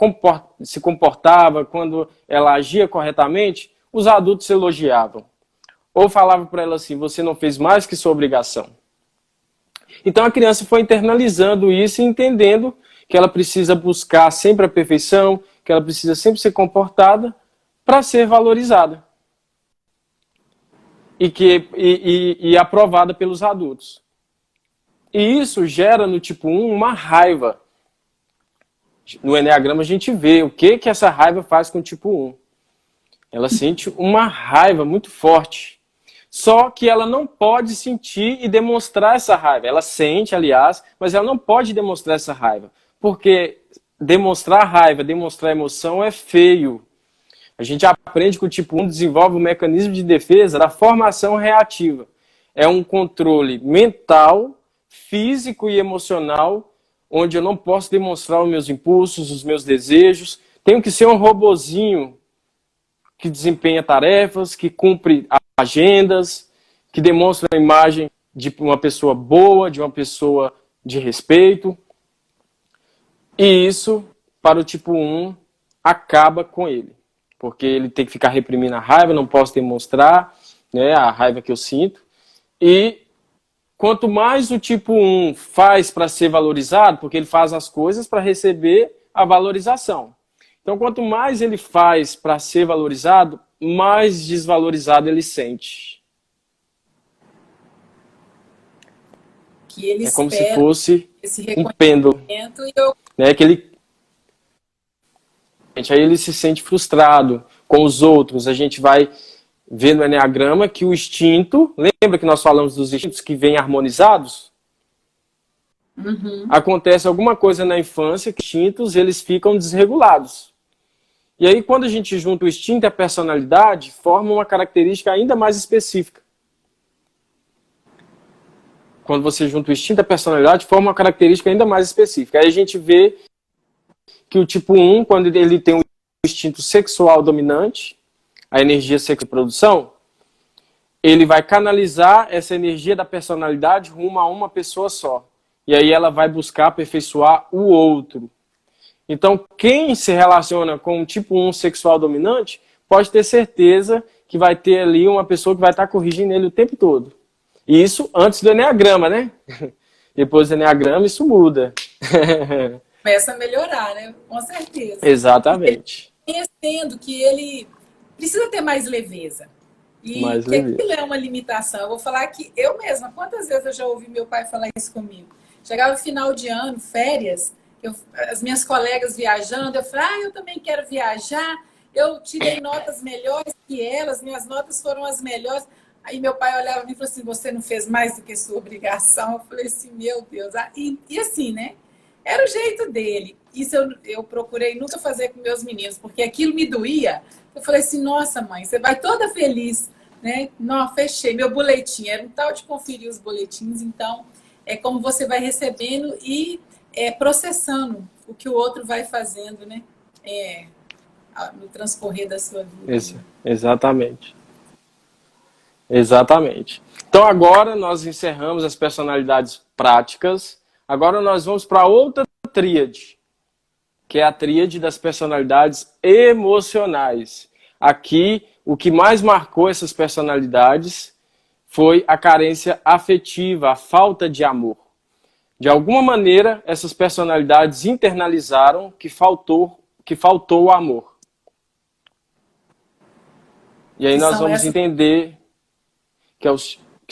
quando ela agia corretamente, os adultos elogiavam. Ou falavam para ela assim, você não fez mais que sua obrigação. Então a criança foi internalizando isso e entendendo que ela precisa buscar sempre a perfeição, que ela precisa sempre ser comportada para ser valorizada. E aprovada pelos adultos. E isso gera no tipo 1 uma raiva. No eneagrama a gente vê o que essa raiva faz com o tipo 1. Ela sente uma raiva muito forte. Só que ela não pode sentir e demonstrar essa raiva. Ela sente, aliás, mas ela não pode demonstrar essa raiva. Porque demonstrar raiva, demonstrar emoção é feio. A gente aprende que o tipo 1 desenvolve um mecanismo de defesa da formação reativa. É um controle mental, físico e emocional, onde eu não posso demonstrar os meus impulsos, os meus desejos. Tenho que ser um robozinho que desempenha tarefas, que cumpre agendas, que demonstra a imagem de uma pessoa boa, de uma pessoa de respeito. E isso, para o tipo 1, acaba com ele. Porque ele tem que ficar reprimindo a raiva, não posso demonstrar, né, a raiva que eu sinto. E quanto mais o tipo 1 faz para ser valorizado, porque ele faz as coisas para receber a valorização. Então, quanto mais ele faz para ser valorizado, mais desvalorizado ele sente. que ele É como se espera fosse esse um pêndulo, reconhecimento e eu... né? Que ele, aí ele se sente frustrado com os outros. A gente vai ver no Eneagrama que o instinto, lembra que nós falamos dos instintos que vêm harmonizados? Acontece alguma coisa na infância que os instintos eles ficam desregulados. E aí quando a gente junta o instinto e a personalidade, forma uma característica ainda mais específica. Quando você junta o instinto e a personalidade, forma uma característica ainda mais específica. Aí a gente vê que o tipo 1, quando ele tem um instinto sexual dominante, a energia sexual de produção, ele vai canalizar essa energia da personalidade rumo a uma pessoa só. E aí ela vai buscar aperfeiçoar o outro. Então, quem se relaciona com o tipo 1 sexual dominante, pode ter certeza que vai ter ali uma pessoa que vai estar corrigindo ele o tempo todo. E isso antes do Eneagrama, né? Depois do Eneagrama, isso muda. Começa a melhorar, né? Com certeza. Exatamente. E ele reconhecendo que ele precisa ter mais leveza. E Mais que leveza. aquilo é uma limitação. Eu vou falar que eu mesma, quantas vezes eu já ouvi meu pai falar isso comigo? Chegava no final de ano, férias, as minhas colegas viajando, eu falei, eu também quero viajar, eu tirei notas melhores que elas, minhas notas foram as melhores. Aí meu pai olhava para mim e falou assim, você não fez mais do que sua obrigação? Eu falei assim, meu Deus. E assim, né? Era o jeito dele. Isso eu procurei nunca fazer com meus meninos, porque aquilo me doía. Eu falei assim, nossa mãe, você vai toda feliz, né? Não, fechei meu boletim. Era um tal de conferir os boletins, então é como você vai recebendo e processando o que o outro vai fazendo, né? No transcorrer da sua vida. Exatamente. Exatamente. Então agora nós encerramos as personalidades práticas. Agora nós vamos para outra tríade, que é a tríade das personalidades emocionais. Aqui, o que mais marcou essas personalidades foi a carência afetiva, a falta de amor. De alguma maneira, essas personalidades internalizaram que faltou o amor. E aí nós vamos entender que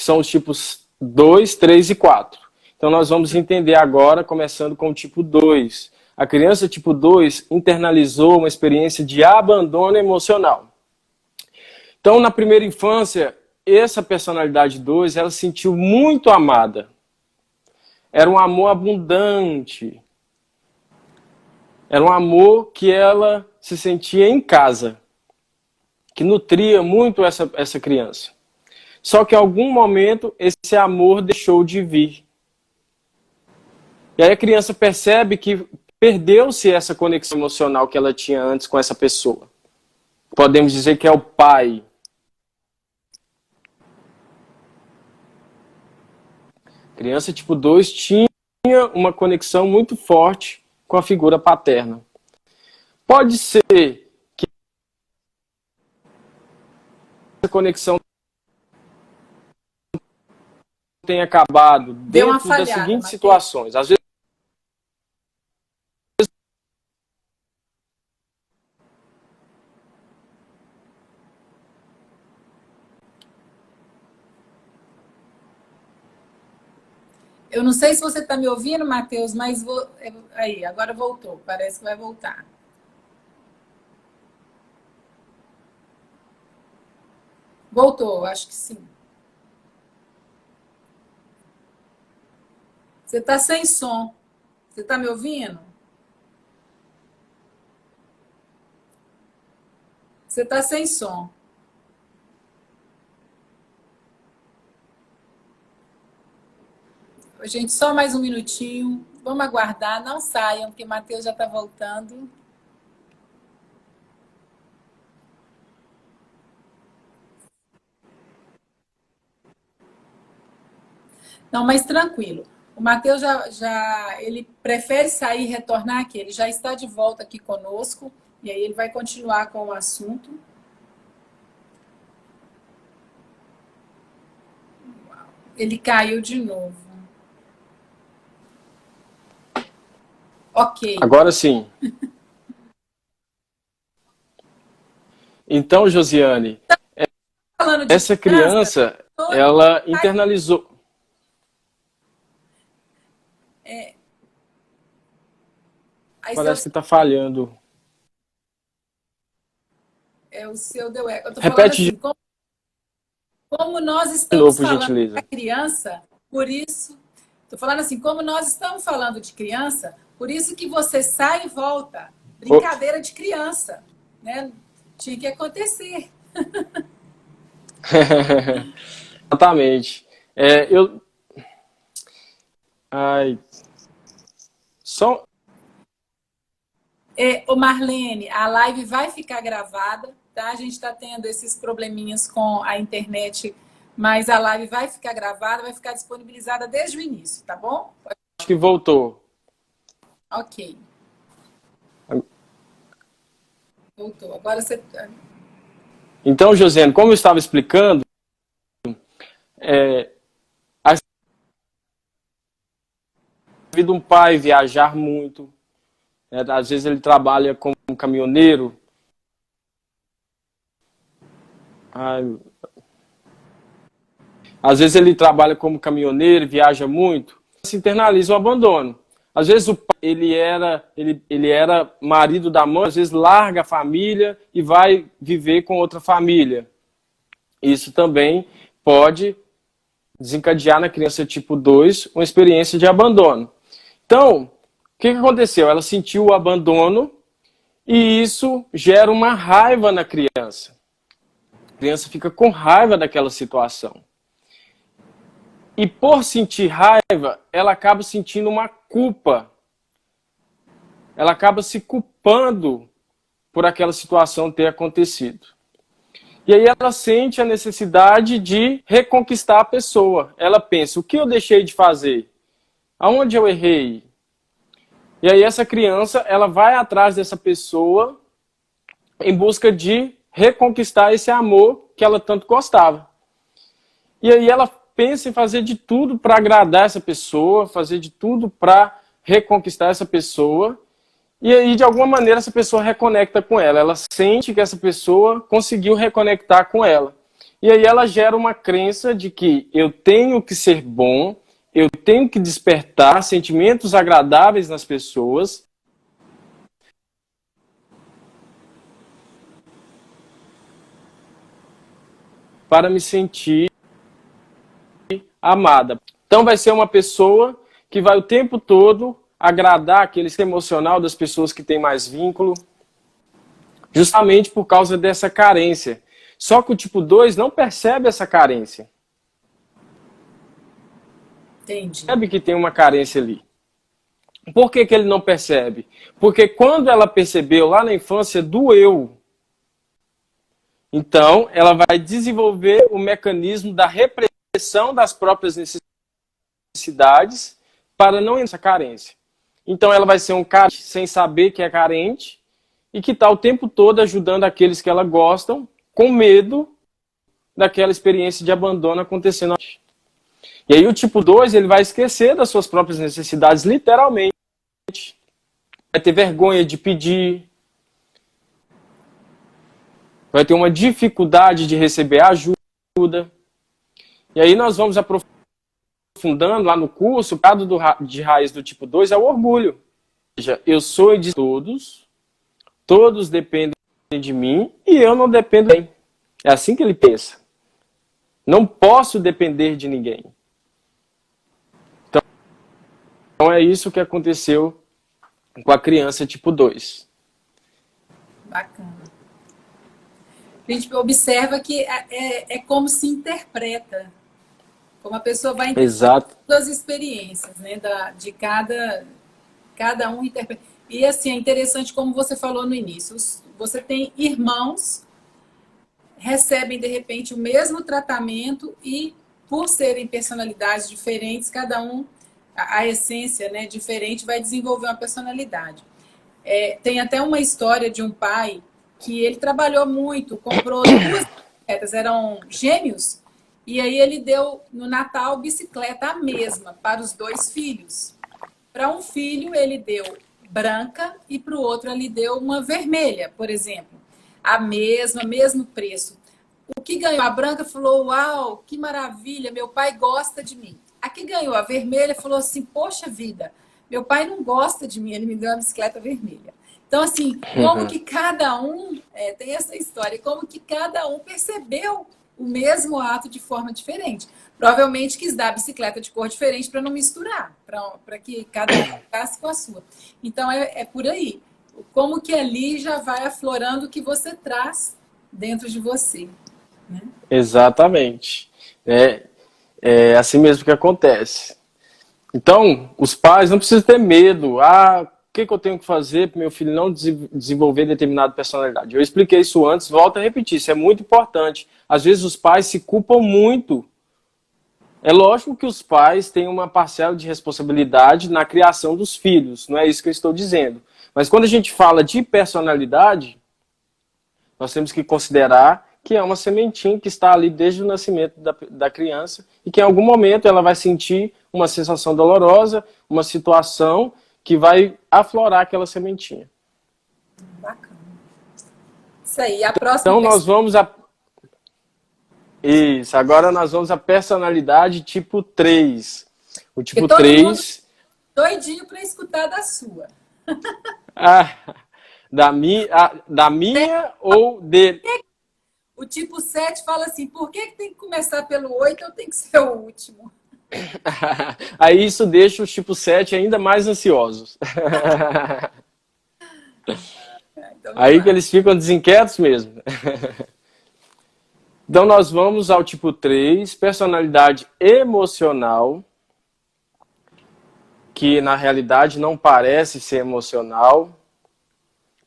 são os tipos 2, 3 e 4. Então nós vamos entender agora, começando com o tipo 2. A criança tipo 2 internalizou uma experiência de abandono emocional. Então, na primeira infância, essa personalidade 2, ela se sentiu muito amada. Era um amor abundante. Era um amor que ela se sentia em casa, que nutria muito essa criança. Só que em algum momento esse amor deixou de vir. E aí a criança percebe que perdeu-se essa conexão emocional que ela tinha antes com essa pessoa. Podemos dizer que é o pai. Criança tipo 2 tinha uma conexão muito forte com a figura paterna. Pode ser que essa conexão tenha acabado dentro das seguintes situações. Às vezes eu não sei se você está me ouvindo, Matheus, mas aí, agora voltou. Parece que vai voltar. Voltou, acho que sim. Você está sem som. Você está me ouvindo? Você está sem som. Gente, só mais um minutinho. Vamos aguardar. Não saiam, porque Matheus já está voltando. Não, mas tranquilo. O Matheus ele prefere sair e retornar aqui. Ele já está de volta aqui conosco. E aí ele vai continuar com o assunto. Ele caiu de novo. Ok. Agora sim. Então, Josiane, essa criança, ela internalizou. Aí Parece que está falhando. o seu deu eco. Eu tô falando Repete assim, de como nós novo, estamos por falando da gentileza. criança, por isso... Estou falando assim, como nós estamos falando de criança, por isso que você sai e volta. Brincadeira de criança, né? Tinha que acontecer. Exatamente. Ai, só... Ô Marlene, a live vai ficar gravada, tá? A gente está tendo esses probleminhas com a internet, mas a live vai ficar gravada, vai ficar disponibilizada desde o início, tá bom? Acho que voltou. Ok. Voltou. Agora você... Então, Josiane, como eu estava explicando, a vida de um pai viajar muito, né? Às vezes ele trabalha como caminhoneiro. Às vezes ele trabalha como caminhoneiro, viaja muito, se internaliza o abandono. Às vezes o pai, ele era marido da mãe, às vezes larga a família e vai viver com outra família. Isso também pode desencadear na criança tipo 2 uma experiência de abandono. Então, o que aconteceu? Ela sentiu o abandono e isso gera uma raiva na criança. A criança fica com raiva daquela situação. E por sentir raiva, ela acaba sentindo uma culpa. Ela acaba se culpando por aquela situação ter acontecido. E aí ela sente a necessidade de reconquistar a pessoa. Ela pensa, o que eu deixei de fazer? Aonde eu errei? E aí essa criança, ela vai atrás dessa pessoa em busca de reconquistar esse amor que ela tanto gostava. E aí ela pensa em fazer de tudo para agradar essa pessoa, fazer de tudo para reconquistar essa pessoa. E aí, de alguma maneira, essa pessoa reconecta com ela. Ela sente que essa pessoa conseguiu reconectar com ela. E aí ela gera uma crença de que eu tenho que ser bom, eu tenho que despertar sentimentos agradáveis nas pessoas para me sentir amada. Então vai ser uma pessoa que vai o tempo todo agradar aquele emocional das pessoas que têm mais vínculo, justamente por causa dessa carência. Só que o tipo 2 não percebe essa carência. Entendi. Percebe que tem uma carência ali. Por que ele não percebe? Porque quando ela percebeu lá na infância, doeu. Então, ela vai desenvolver o mecanismo da repressão das próprias necessidades para não entrar nessa carência. Então, ela vai ser um cara sem saber que é carente e que está o tempo todo ajudando aqueles que ela gostam, com medo daquela experiência de abandono acontecendo. E aí o tipo 2, ele vai esquecer das suas próprias necessidades, literalmente. Vai ter vergonha de pedir. Vai ter uma dificuldade de receber ajuda. E aí nós vamos aprofundando lá no curso, o pecado de raiz do tipo 2 é o orgulho. Ou seja, eu sou de todos, todos dependem de mim e eu não dependo de ninguém. É assim que ele pensa. Não posso depender de ninguém. Então é isso que aconteceu com a criança tipo 2. Bacana. A gente observa que é como se interpreta, como a pessoa vai interpretar as experiências, né, de cada um interpreta. E assim, é interessante como você falou no início, você tem irmãos, recebem de repente o mesmo tratamento e por serem personalidades diferentes, cada um, a essência, né, diferente, vai desenvolver uma personalidade. Tem até uma história de um pai que ele trabalhou muito, comprou 2 bicicletas, eram gêmeos, e aí ele deu no Natal bicicleta a mesma para os 2 filhos. Para um filho ele deu branca e para o outro ele deu uma vermelha, por exemplo. A mesmo preço. O que ganhou a branca falou, uau, que maravilha, meu pai gosta de mim. A que ganhou a vermelha falou assim, poxa vida, meu pai não gosta de mim, ele me deu uma bicicleta vermelha. Então, assim, como que cada um, tem essa história, como que cada um percebeu o mesmo ato de forma diferente. Provavelmente quis dar a bicicleta de cor diferente para não misturar, para que cada um ficasse com a sua. Então, é por aí. Como que ali já vai aflorando o que você traz dentro de você. Né? Exatamente. É assim mesmo que acontece. Então, os pais não precisam ter medo. Ah, o que eu tenho que fazer para meu filho não desenvolver determinada personalidade? Eu expliquei isso antes, volto a repetir, isso é muito importante. Às vezes os pais se culpam muito. É lógico que os pais têm uma parcela de responsabilidade na criação dos filhos, não é isso que eu estou dizendo. Mas quando a gente fala de personalidade, nós temos que considerar que é uma sementinha que está ali desde o nascimento da criança e que em algum momento ela vai sentir uma sensação dolorosa, uma situação que vai aflorar aquela sementinha. Bacana. Isso aí. A próxima então nós vamos Isso, agora nós vamos à personalidade tipo 3. O tipo 3... doidinho para escutar da sua. Da minha ou dele? O tipo 7 fala assim, por que tem que começar pelo 8 ou tem que ser o último? Aí isso deixa os tipo 7 ainda mais ansiosos. Então, aí que eles ficam desinquietos mesmo. Então nós vamos ao tipo 3, personalidade emocional, que na realidade não parece ser emocional,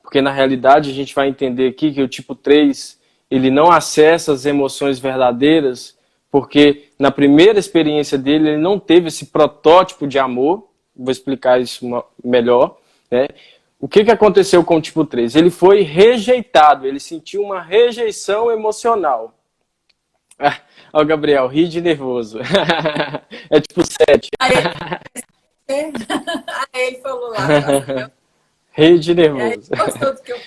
porque na realidade a gente vai entender aqui que o tipo 3, ele não acessa as emoções verdadeiras, porque na primeira experiência dele ele não teve esse protótipo de amor. Vou explicar isso melhor. Né? O que aconteceu com o tipo 3? Ele foi rejeitado, ele sentiu uma rejeição emocional. Ó, Gabriel, ri de nervoso. É tipo 7. Aí ele falou lá. Ri de nervoso. Gostou do que eu...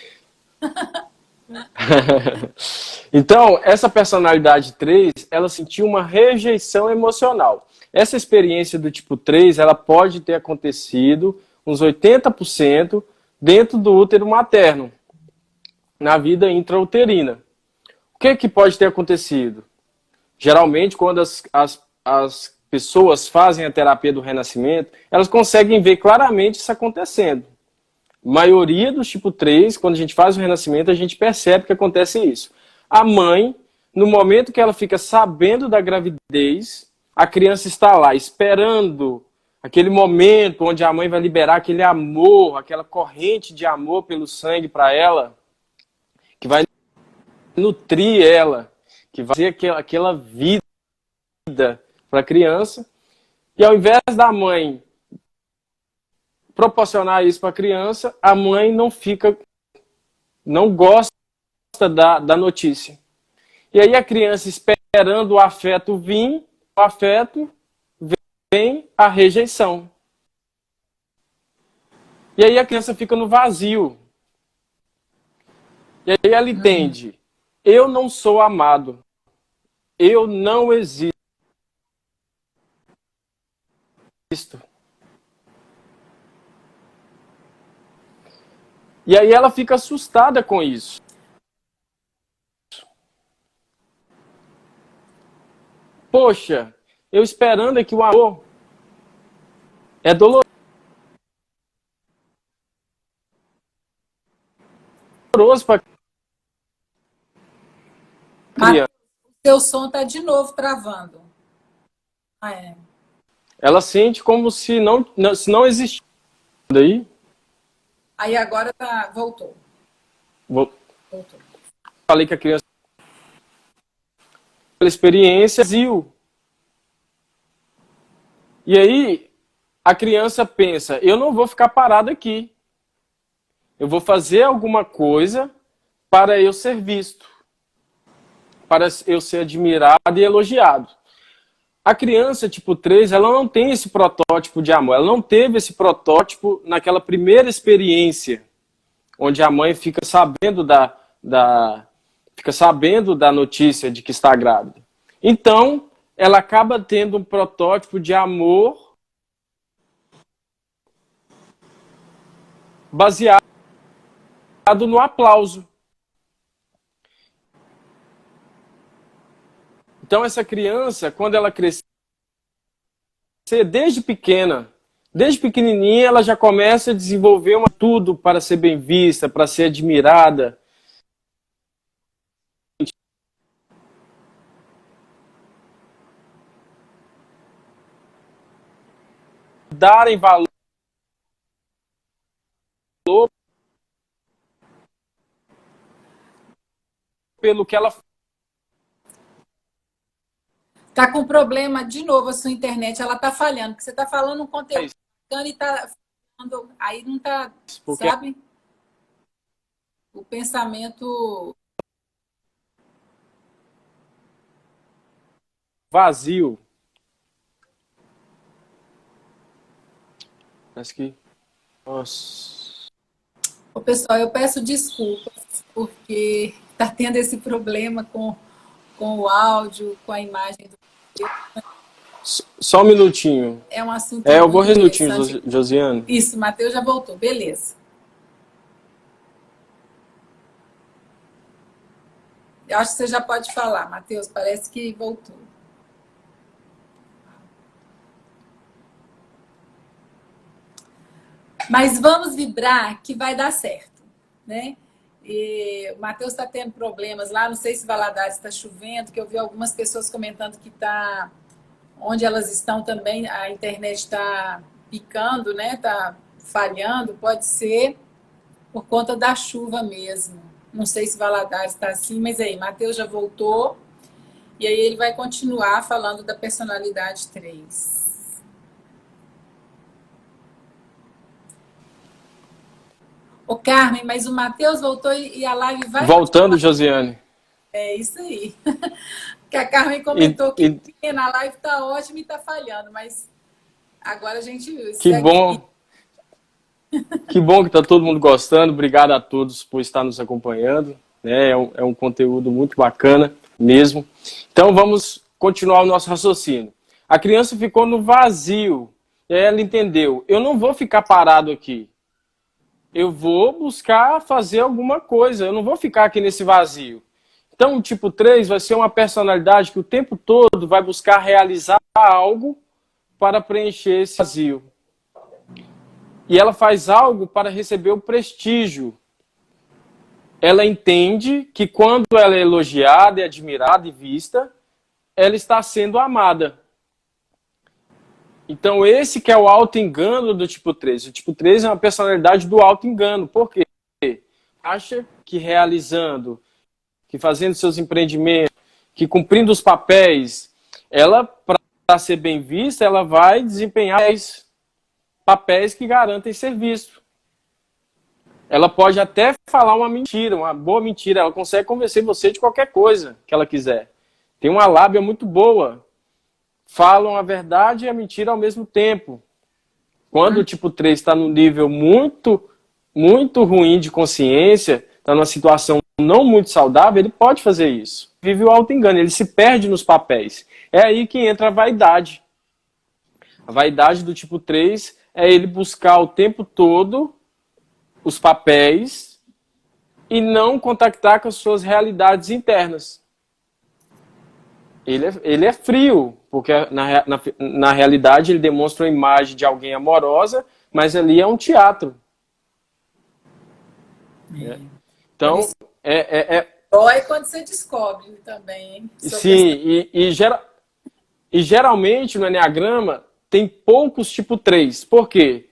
Então, essa personalidade 3, ela sentiu uma rejeição emocional. Essa experiência do tipo 3, ela pode ter acontecido uns 80% dentro do útero materno, na vida intrauterina. O que pode ter acontecido? Geralmente, quando as pessoas fazem a terapia do renascimento, elas conseguem ver claramente isso acontecendo. A maioria dos tipo 3, quando a gente faz o renascimento, a gente percebe que acontece isso. A mãe, no momento que ela fica sabendo da gravidez, a criança está lá esperando aquele momento onde a mãe vai liberar aquele amor, aquela corrente de amor pelo sangue para ela, que vai nutrir ela, que vai ser aquela vida para a criança. E ao invés da mãe proporcionar isso para a criança, a mãe não gosta da notícia. E aí a criança esperando o afeto vir, o afeto vem a rejeição. E aí a criança fica no vazio. E aí ela entende, eu não sou amado, eu não existo. E aí ela fica assustada com isso. Poxa, eu esperando aqui o amor é doloroso para criança. O seu som está de novo travando. Ela sente como se não existisse. Daí? Aí agora voltou. Voltou. Falei que a criança pela experiência vazio. E aí a criança pensa, eu não vou ficar parado aqui. Eu vou fazer alguma coisa para eu ser visto, para eu ser admirado e elogiado. A criança tipo 3, ela não tem esse protótipo de amor, ela não teve esse protótipo naquela primeira experiência, onde a mãe fica sabendo fica sabendo da notícia de que está grávida. Então, ela acaba tendo um protótipo de amor baseado no aplauso. Então, essa criança, quando ela crescer, desde pequenininha, ela já começa a desenvolver tudo para ser bem vista, para ser admirada. Darem valor pelo que ela faz. Tá com problema de novo a sua internet, ela tá falhando, porque você tá falando um conteúdo e tá falando, aí não tá, Porque sabe? O pensamento vazio. Parece que... Nossa. Ô, pessoal, eu peço desculpas, porque tá tendo esse problema com o áudio, com a imagem do Só um minutinho. é um assunto Eu vou muito minutinho, interessante. Josiane. Isso, Matheus já voltou, beleza. Eu acho que você já pode falar, Matheus, parece que voltou. Mas vamos vibrar que vai dar certo, né? E o Matheus está tendo problemas lá, não sei se Valadares está chovendo, que eu vi algumas pessoas comentando que está, onde elas estão também, a internet está picando, né? Está falhando, pode ser por conta da chuva mesmo. Não sei se Valadares está assim, mas aí, Matheus já voltou, e aí ele vai continuar falando da personalidade 3. Ô, Carmen, mas o Matheus voltou e a live vai Voltando, continuar. Josiane. É isso aí. Que a Carmen comentou que a live está ótima e está falhando, mas agora a gente que segue. bom. Que bom que está todo mundo gostando. Obrigado a todos por estar nos acompanhando. É um conteúdo muito bacana mesmo. Então vamos continuar o nosso raciocínio. A criança ficou no vazio. E aí ela entendeu, eu não vou ficar parado aqui. Eu vou buscar fazer alguma coisa. Eu não vou ficar aqui nesse vazio. Então o tipo 3 vai ser uma personalidade que o tempo todo vai buscar realizar algo para preencher esse vazio. E ela faz algo para receber o prestígio. Ela entende que quando ela é elogiada, e admirada e vista, ela está sendo amada. Então esse que é o auto-engano do tipo 3. O tipo 3 é uma personalidade do auto-engano. Por quê? Acha que realizando, que fazendo seus empreendimentos, que cumprindo os papéis, ela, para ser bem vista, ela vai desempenhar papéis que garantem ser visto. Ela pode até falar uma mentira, uma boa mentira. Ela consegue convencer você de qualquer coisa que ela quiser. Tem uma lábia muito boa. Falam a verdade e a mentira ao mesmo tempo. Quando o tipo 3 está num nível muito, muito ruim de consciência, está numa situação não muito saudável, ele pode fazer isso. Vive o auto-engano, ele se perde nos papéis. É aí que entra a vaidade. A vaidade do tipo 3 é ele buscar o tempo todo os papéis e não contactar com as suas realidades internas. Ele é frio, porque na realidade ele demonstra uma imagem de alguém amorosa, mas ali é um teatro. Então, dói quando você descobre também, hein? Sim, e geralmente no Enneagrama tem poucos tipo 3. Por quê?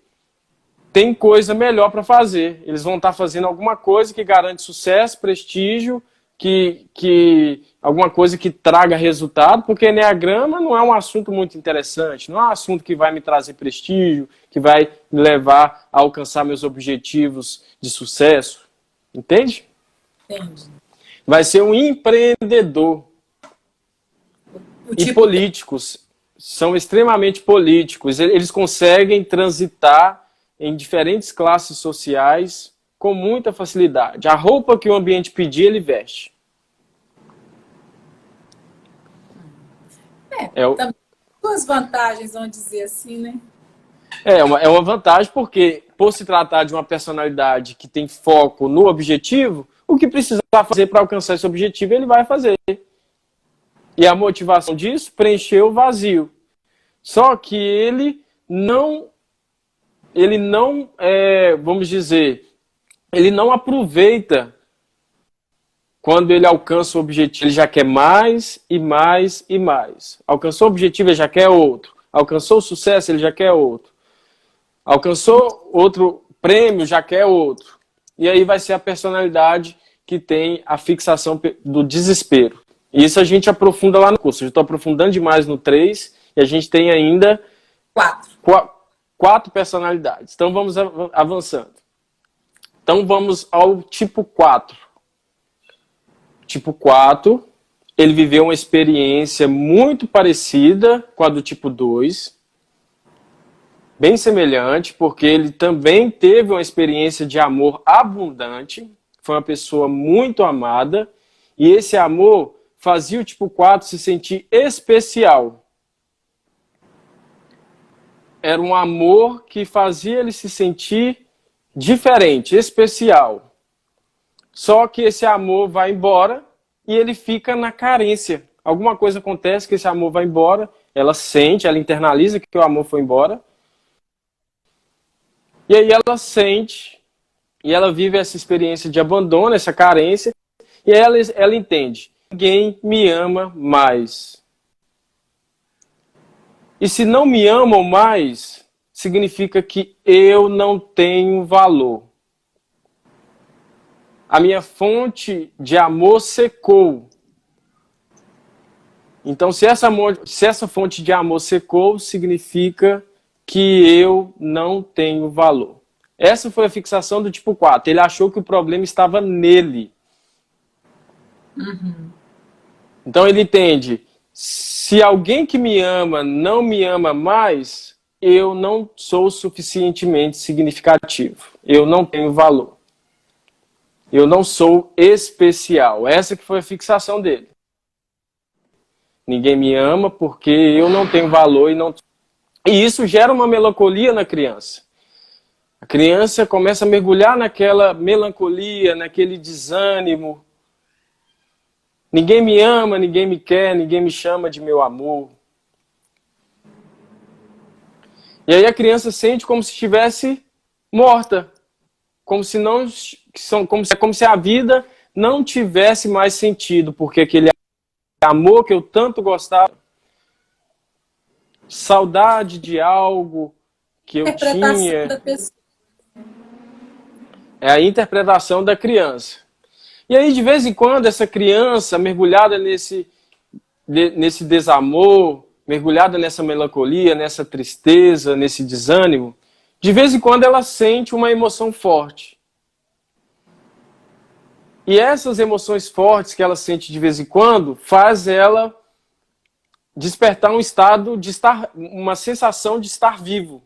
Tem coisa melhor para fazer. Eles vão estar fazendo alguma coisa que garante sucesso, prestígio, que alguma coisa que traga resultado, porque Enneagrama não é um assunto muito interessante, não é um assunto que vai me trazer prestígio, que vai me levar a alcançar meus objetivos de sucesso. Entende? Entendi. Vai ser um empreendedor. E políticos. São extremamente políticos. Eles conseguem transitar em diferentes classes sociais com muita facilidade. A roupa que o ambiente pedir, ele veste. É, Também duas vantagens, vamos dizer assim, né? é uma vantagem porque, por se tratar de uma personalidade que tem foco no objetivo, o que precisar fazer para alcançar esse objetivo, ele vai fazer. E a motivação disso, preencher o vazio. Só que ele não, vamos dizer, ele não aproveita quando ele alcança o objetivo. Ele já quer mais e mais e mais. Alcançou o objetivo, ele já quer outro. Alcançou o sucesso, ele já quer outro. Alcançou outro prêmio, já quer outro. E aí vai ser a personalidade que tem a fixação do desespero. E isso a gente aprofunda lá no curso. Eu estou aprofundando demais no 3 e a gente tem ainda 4 personalidades. Então vamos avançando. Então vamos ao tipo 4. Tipo 4, ele viveu uma experiência muito parecida com a do tipo 2. Bem semelhante, porque ele também teve uma experiência de amor abundante. Foi uma pessoa muito amada. E esse amor fazia o tipo 4 se sentir especial. Era um amor que fazia ele se sentir diferente, especial. Só que esse amor vai embora e ele fica na carência. Alguma coisa acontece que esse amor vai embora, ela sente, ela internaliza que o amor foi embora. E aí ela sente, e ela vive essa experiência de abandono, essa carência, e aí ela entende, ninguém me ama mais. E se não me amam mais, significa que eu não tenho valor. A minha fonte de amor secou. Então, se essa fonte de amor secou, significa que eu não tenho valor. Essa foi a fixação do tipo 4. Ele achou que o problema estava nele. Uhum. Então ele entende, se alguém que me ama não me ama mais, eu não sou suficientemente significativo. Eu não tenho valor. Eu não sou especial. Essa que foi a fixação dele. Ninguém me ama porque eu não tenho valor e isso gera uma melancolia na criança. A criança começa a mergulhar naquela melancolia, naquele desânimo. Ninguém me ama, ninguém me quer, ninguém me chama de meu amor. E aí a criança sente como se estivesse morta. Como se a vida não tivesse mais sentido, porque aquele amor que eu tanto gostava, saudade de algo que eu tinha. É a interpretação da criança. E aí, de vez em quando, essa criança, mergulhada nesse desamor, mergulhada nessa melancolia, nessa tristeza, nesse desânimo, de vez em quando ela sente uma emoção forte. E essas emoções fortes que ela sente de vez em quando, faz ela despertar um estado de uma sensação de estar vivo.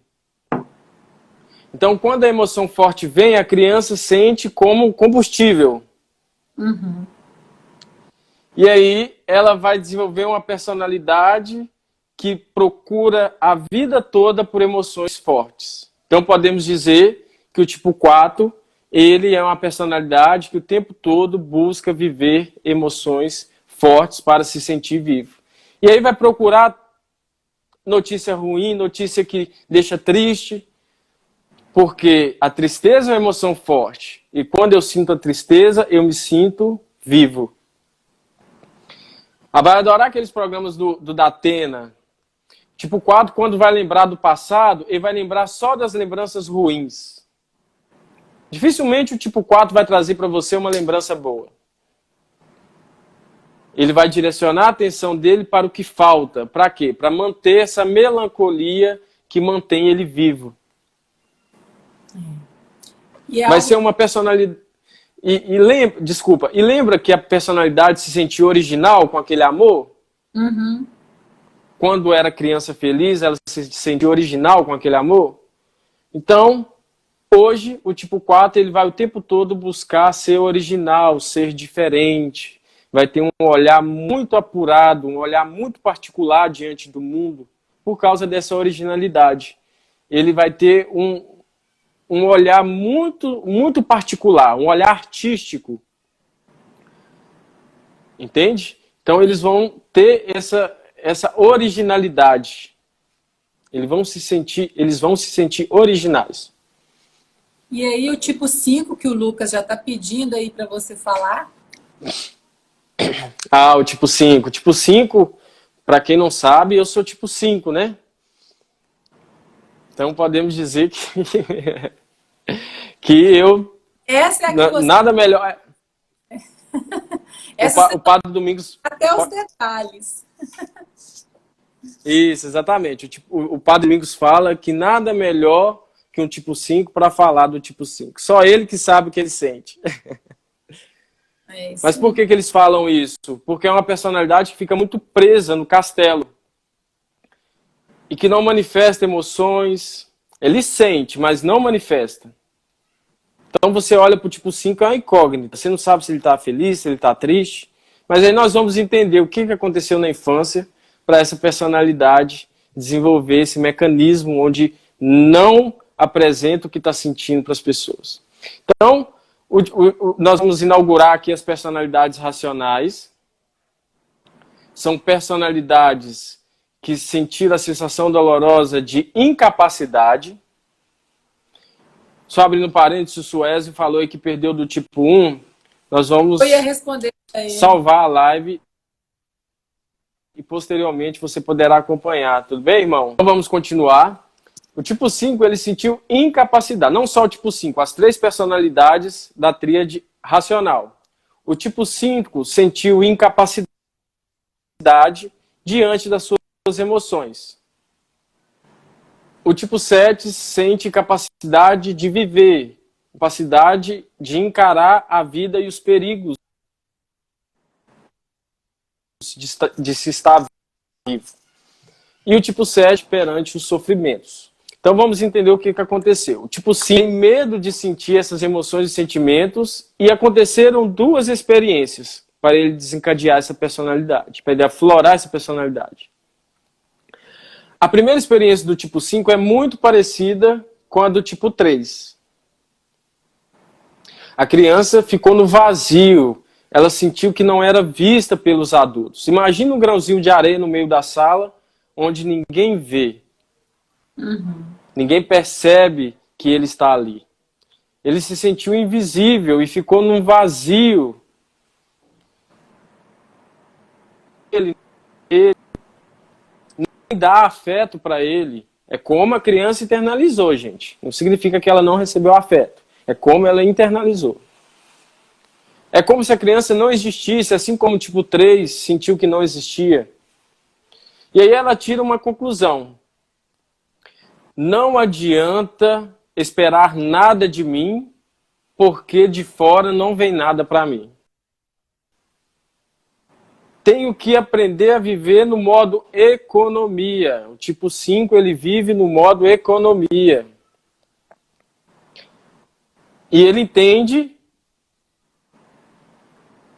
Então, quando a emoção forte vem, a criança sente como combustível. Uhum. E aí ela vai desenvolver uma personalidade que procura a vida toda por emoções fortes. Então podemos dizer que o tipo 4, ele é uma personalidade que o tempo todo busca viver emoções fortes para se sentir vivo. E aí vai procurar notícia ruim, notícia que deixa triste, porque a tristeza é uma emoção forte. E quando eu sinto a tristeza, eu me sinto vivo. Ela vai adorar aqueles programas do Datena. Tipo 4, quando vai lembrar do passado, ele vai lembrar só das lembranças ruins. Dificilmente o tipo 4 vai trazer para você uma lembrança boa. Ele vai direcionar a atenção dele para o que falta. Para quê? Para manter essa melancolia que mantém ele vivo. Vai ser uma personalidade... E lembra que a personalidade se sentiu original com aquele amor? Uhum. Quando era criança feliz, ela se sentiu original com aquele amor? Então, hoje, o tipo 4 ele vai o tempo todo buscar ser original, ser diferente. vai ter um olhar muito apurado, um olhar muito particular diante do mundo, por causa dessa originalidade. Ele vai ter um olhar muito, muito particular, um olhar artístico. Entende? Então eles vão ter essa originalidade. Eles vão se sentir originais. E aí o tipo 5 que o Lucas já está pedindo aí para você falar? Ah, o tipo 5. Tipo 5, para quem não sabe, eu sou tipo 5, né? Então podemos dizer que eu... Essa é a que você... Nada melhor... Essa o Padre Domingos... Até os detalhes. Isso, exatamente. O Padre Domingos fala que nada melhor que um tipo 5 para falar do tipo 5. Só ele que sabe o que ele sente. Mas por que eles falam isso? Porque é uma personalidade que fica muito presa no castelo. E que não manifesta emoções. Ele sente, mas não manifesta. Então você olha para o tipo 5, é uma incógnita. Você não sabe se ele está feliz, se ele está triste. Mas aí nós vamos entender o que aconteceu na infância para essa personalidade desenvolver esse mecanismo onde não apresenta o que está sentindo para as pessoas. Então, nós vamos inaugurar aqui as personalidades racionais. São personalidades que sentiram a sensação dolorosa de incapacidade. Só abrindo parênteses, o Suézio falou aí que perdeu do tipo 1. Nós vamos salvar a live e posteriormente você poderá acompanhar. Tudo bem, irmão? Então vamos continuar. O tipo 5, ele sentiu incapacidade. Não só o tipo 5, as 3 personalidades da tríade racional. O tipo 5 sentiu incapacidade diante das suas emoções. O tipo 7 sente capacidade de viver, capacidade de encarar a vida e os perigos de se estar vivo. E o tipo 7 perante os sofrimentos. Então vamos entender o que aconteceu. O tipo 5 tem medo de sentir essas emoções e sentimentos, e aconteceram 2 experiências para ele desencadear essa personalidade, para ele aflorar essa personalidade. A primeira experiência do tipo 5 é muito parecida com a do tipo 3. A criança ficou no vazio, ela sentiu que não era vista pelos adultos. Imagina um grãozinho de areia no meio da sala, onde ninguém vê. Ninguém percebe que ele está ali. Ele se sentiu invisível e ficou num vazio. Ele nem dá afeto para ele. É como a criança internalizou, gente. Não significa que ela não recebeu afeto. É como ela internalizou. É como se a criança não existisse, assim como o tipo 3 sentiu que não existia. E aí ela tira uma conclusão. Não adianta esperar nada de mim, porque de fora não vem nada para mim. Tenho que aprender a viver no modo economia. O tipo 5, ele vive no modo economia. E ele entende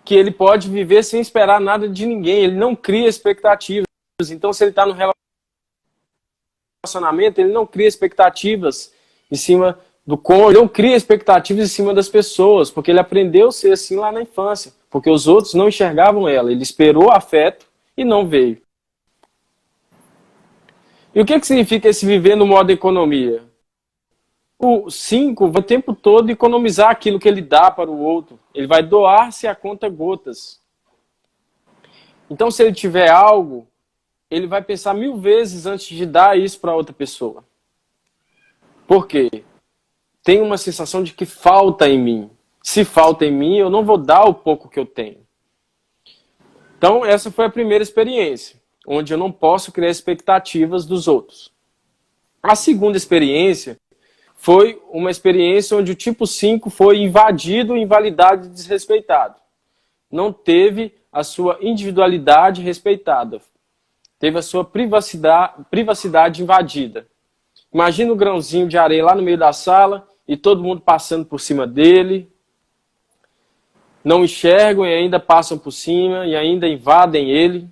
que ele pode viver sem esperar nada de ninguém. Ele não cria expectativas. Então, se ele está no relacionamento, ele não cria expectativas em cima do cônjuge, não cria expectativas em cima das pessoas, porque ele aprendeu a ser assim lá na infância, porque os outros não enxergavam ela. Ele esperou afeto e não veio. E o que significa esse viver no modo economia? O 5 vai o tempo todo economizar aquilo que ele dá para o outro. Ele vai doar-se a conta gotas. Então, se ele tiver algo, ele vai pensar 1000 vezes antes de dar isso para outra pessoa. Por quê? Tem uma sensação de que falta em mim. Se falta em mim, eu não vou dar o pouco que eu tenho. Então, essa foi a primeira experiência, onde eu não posso criar expectativas dos outros. A segunda experiência foi uma experiência onde o tipo 5 foi invadido, invalidado e desrespeitado. Não teve a sua individualidade respeitada. Teve a sua privacidade invadida. Imagina o grãozinho de areia lá no meio da sala e todo mundo passando por cima dele. não enxergam e ainda passam por cima e ainda invadem ele.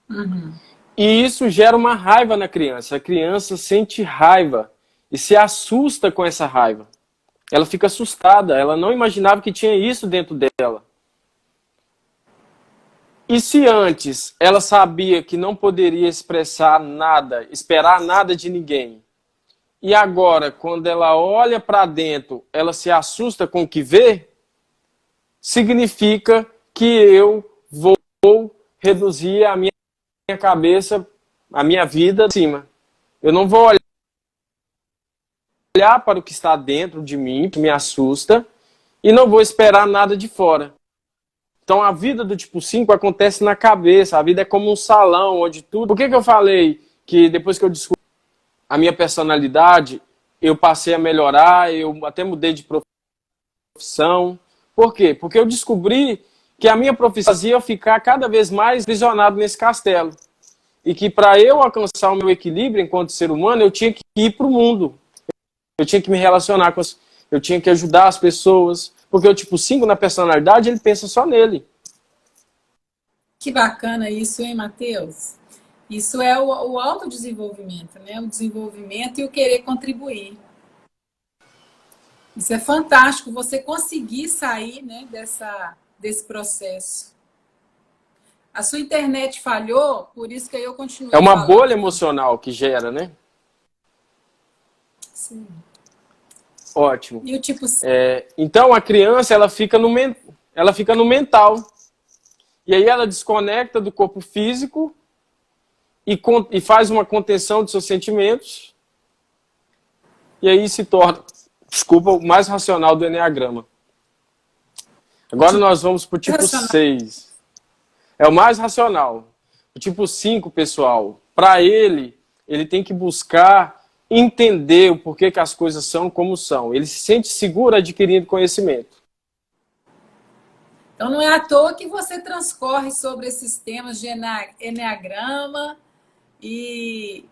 Uhum. E isso gera uma raiva na criança. A criança sente raiva e se assusta com essa raiva. Ela fica assustada, ela não imaginava que tinha isso dentro dela. E se antes ela sabia que não poderia expressar nada, esperar nada de ninguém, e agora, quando ela olha para dentro, ela se assusta com o que vê, significa que eu vou reduzir a minha cabeça, a minha vida acima. Eu não vou olhar para o que está dentro de mim, que me assusta, e não vou esperar nada de fora. Então a vida do tipo 5 acontece na cabeça, a vida é como um salão onde tudo... Por que eu falei que depois que eu descobri a minha personalidade, eu passei a melhorar, eu até mudei de profissão? Por quê? Porque eu descobri que a minha profissão fazia eu ficar cada vez mais visionado nesse castelo. E que para eu alcançar o meu equilíbrio enquanto ser humano, eu tinha que ir para o mundo. Eu tinha que me relacionar com as... Eu tinha que ajudar as pessoas. Porque o tipo 5 na personalidade, ele pensa só nele. Que bacana isso, hein, Matheus? Isso é o autodesenvolvimento, né? O desenvolvimento e o querer contribuir. Isso é fantástico, você conseguir sair, né, desse processo. A sua internet falhou, por isso que eu continuei É uma falando. bolha emocional que gera, né? Sim. Ótimo. E o tipo... Então a criança ela fica no mental. E aí ela desconecta do corpo físico e faz uma contenção de seus sentimentos. E aí se torna, desculpa, o mais racional do Eneagrama. Agora nós vamos para o tipo 6. É o mais racional. O tipo 5, pessoal, para ele tem que buscar entender o porquê que as coisas são como são. Ele se sente seguro adquirindo conhecimento. Então não é à toa que você transcorre sobre esses temas de Eneagrama e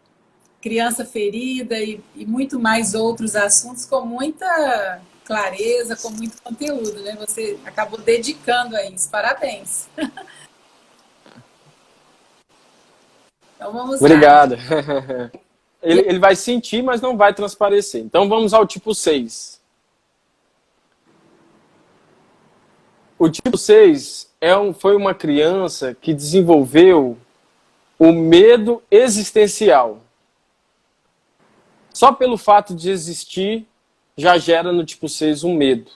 criança ferida e muito mais outros assuntos com muita clareza, com muito conteúdo, né? Você acabou dedicando a isso. Parabéns. Então vamos lá. Obrigado. Ele vai sentir, mas não vai transparecer. Então vamos ao tipo 6. O tipo 6 foi uma criança que desenvolveu o medo existencial. Só pelo fato de existir, já gera no tipo 6 um medo.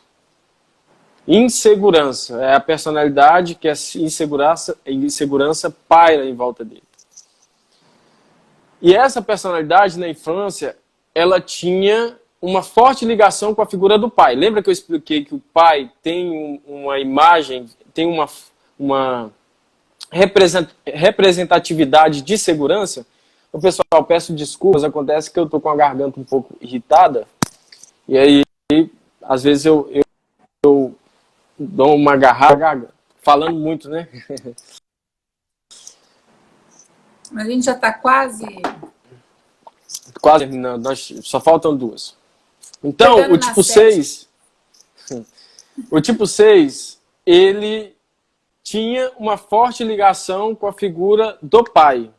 Insegurança. É a personalidade que a insegurança paira em volta dele. E essa personalidade, na infância, ela tinha uma forte ligação com a figura do pai. Lembra que eu expliquei que o pai tem uma imagem, tem uma representatividade de segurança? Então, pessoal, peço desculpas, acontece que eu estou com a garganta um pouco irritada, e aí, às vezes, eu dou uma agarrada, falando muito, né? Mas a gente já está quase terminando, só faltam 2. Então, o tipo 6, o tipo 6, ele tinha uma forte ligação com a figura do pai.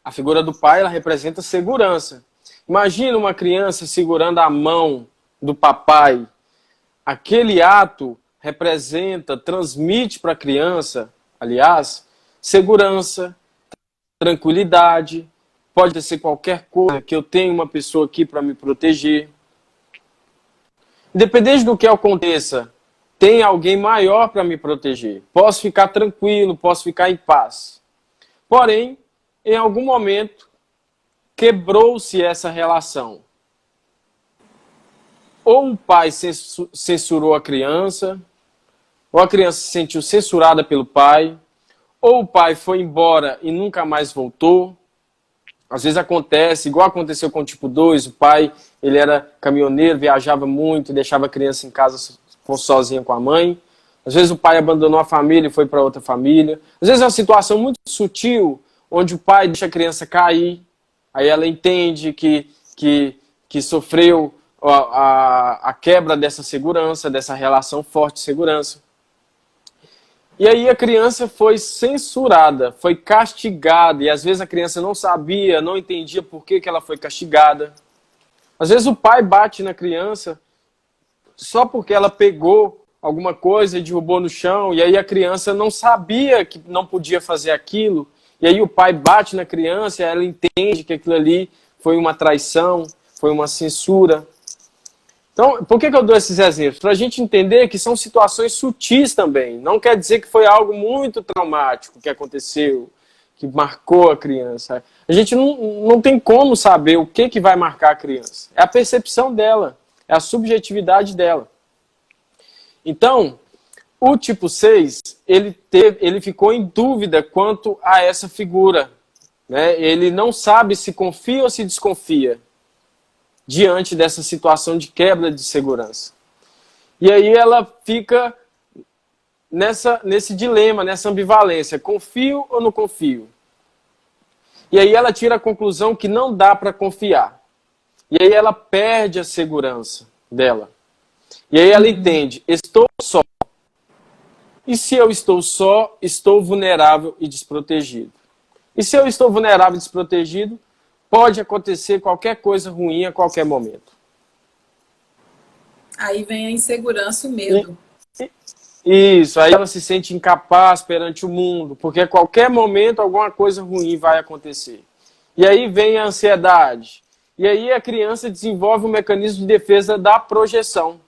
A figura do pai, ela representa segurança. Imagina uma criança segurando a mão do papai. Aquele ato transmite para a criança, aliás, segurança, tranquilidade. Pode ser qualquer coisa, que eu tenho uma pessoa aqui para me proteger. Independente do que aconteça, tem alguém maior para me proteger. Posso ficar tranquilo, posso ficar em paz. Porém, em algum momento, quebrou-se essa relação. Ou o pai censurou a criança, ou a criança se sentiu censurada pelo pai, ou o pai foi embora e nunca mais voltou. Às vezes acontece, igual aconteceu com o tipo 2, o pai, ele era caminhoneiro, viajava muito, deixava a criança em casa sozinha com a mãe. Às vezes o pai abandonou a família e foi para outra família. Às vezes é uma situação muito sutil, onde o pai deixa a criança cair, aí ela entende que sofreu a quebra dessa segurança, dessa relação forte de segurança. E aí a criança foi censurada, foi castigada, e às vezes a criança não sabia, não entendia por que ela foi castigada. Às vezes o pai bate na criança só porque ela pegou alguma coisa e derrubou no chão, e aí a criança não sabia que não podia fazer aquilo, e aí o pai bate na criança e ela entende que aquilo ali foi uma traição, foi uma censura. Então, por que eu dou esses exemplos? Para a gente entender que são situações sutis também. Não quer dizer que foi algo muito traumático que aconteceu, que marcou a criança. A gente não tem como saber o que vai marcar a criança. É a percepção dela, é a subjetividade dela. Então, o tipo 6, ele ficou em dúvida quanto a essa figura. Né? Ele não sabe se confia ou se desconfia diante dessa situação de quebra de segurança. E aí ela fica nesse dilema, nessa ambivalência, confio ou não confio? E aí ela tira a conclusão que não dá para confiar. E aí ela perde a segurança dela. E aí ela entende, estou só. E se eu estou só, estou vulnerável e desprotegido. E se eu estou vulnerável e desprotegido, pode acontecer qualquer coisa ruim a qualquer momento. Aí vem a insegurança, o medo. Isso, aí ela se sente incapaz perante o mundo, porque a qualquer momento alguma coisa ruim vai acontecer. E aí vem a ansiedade. E aí a criança desenvolve um mecanismo de defesa da projeção.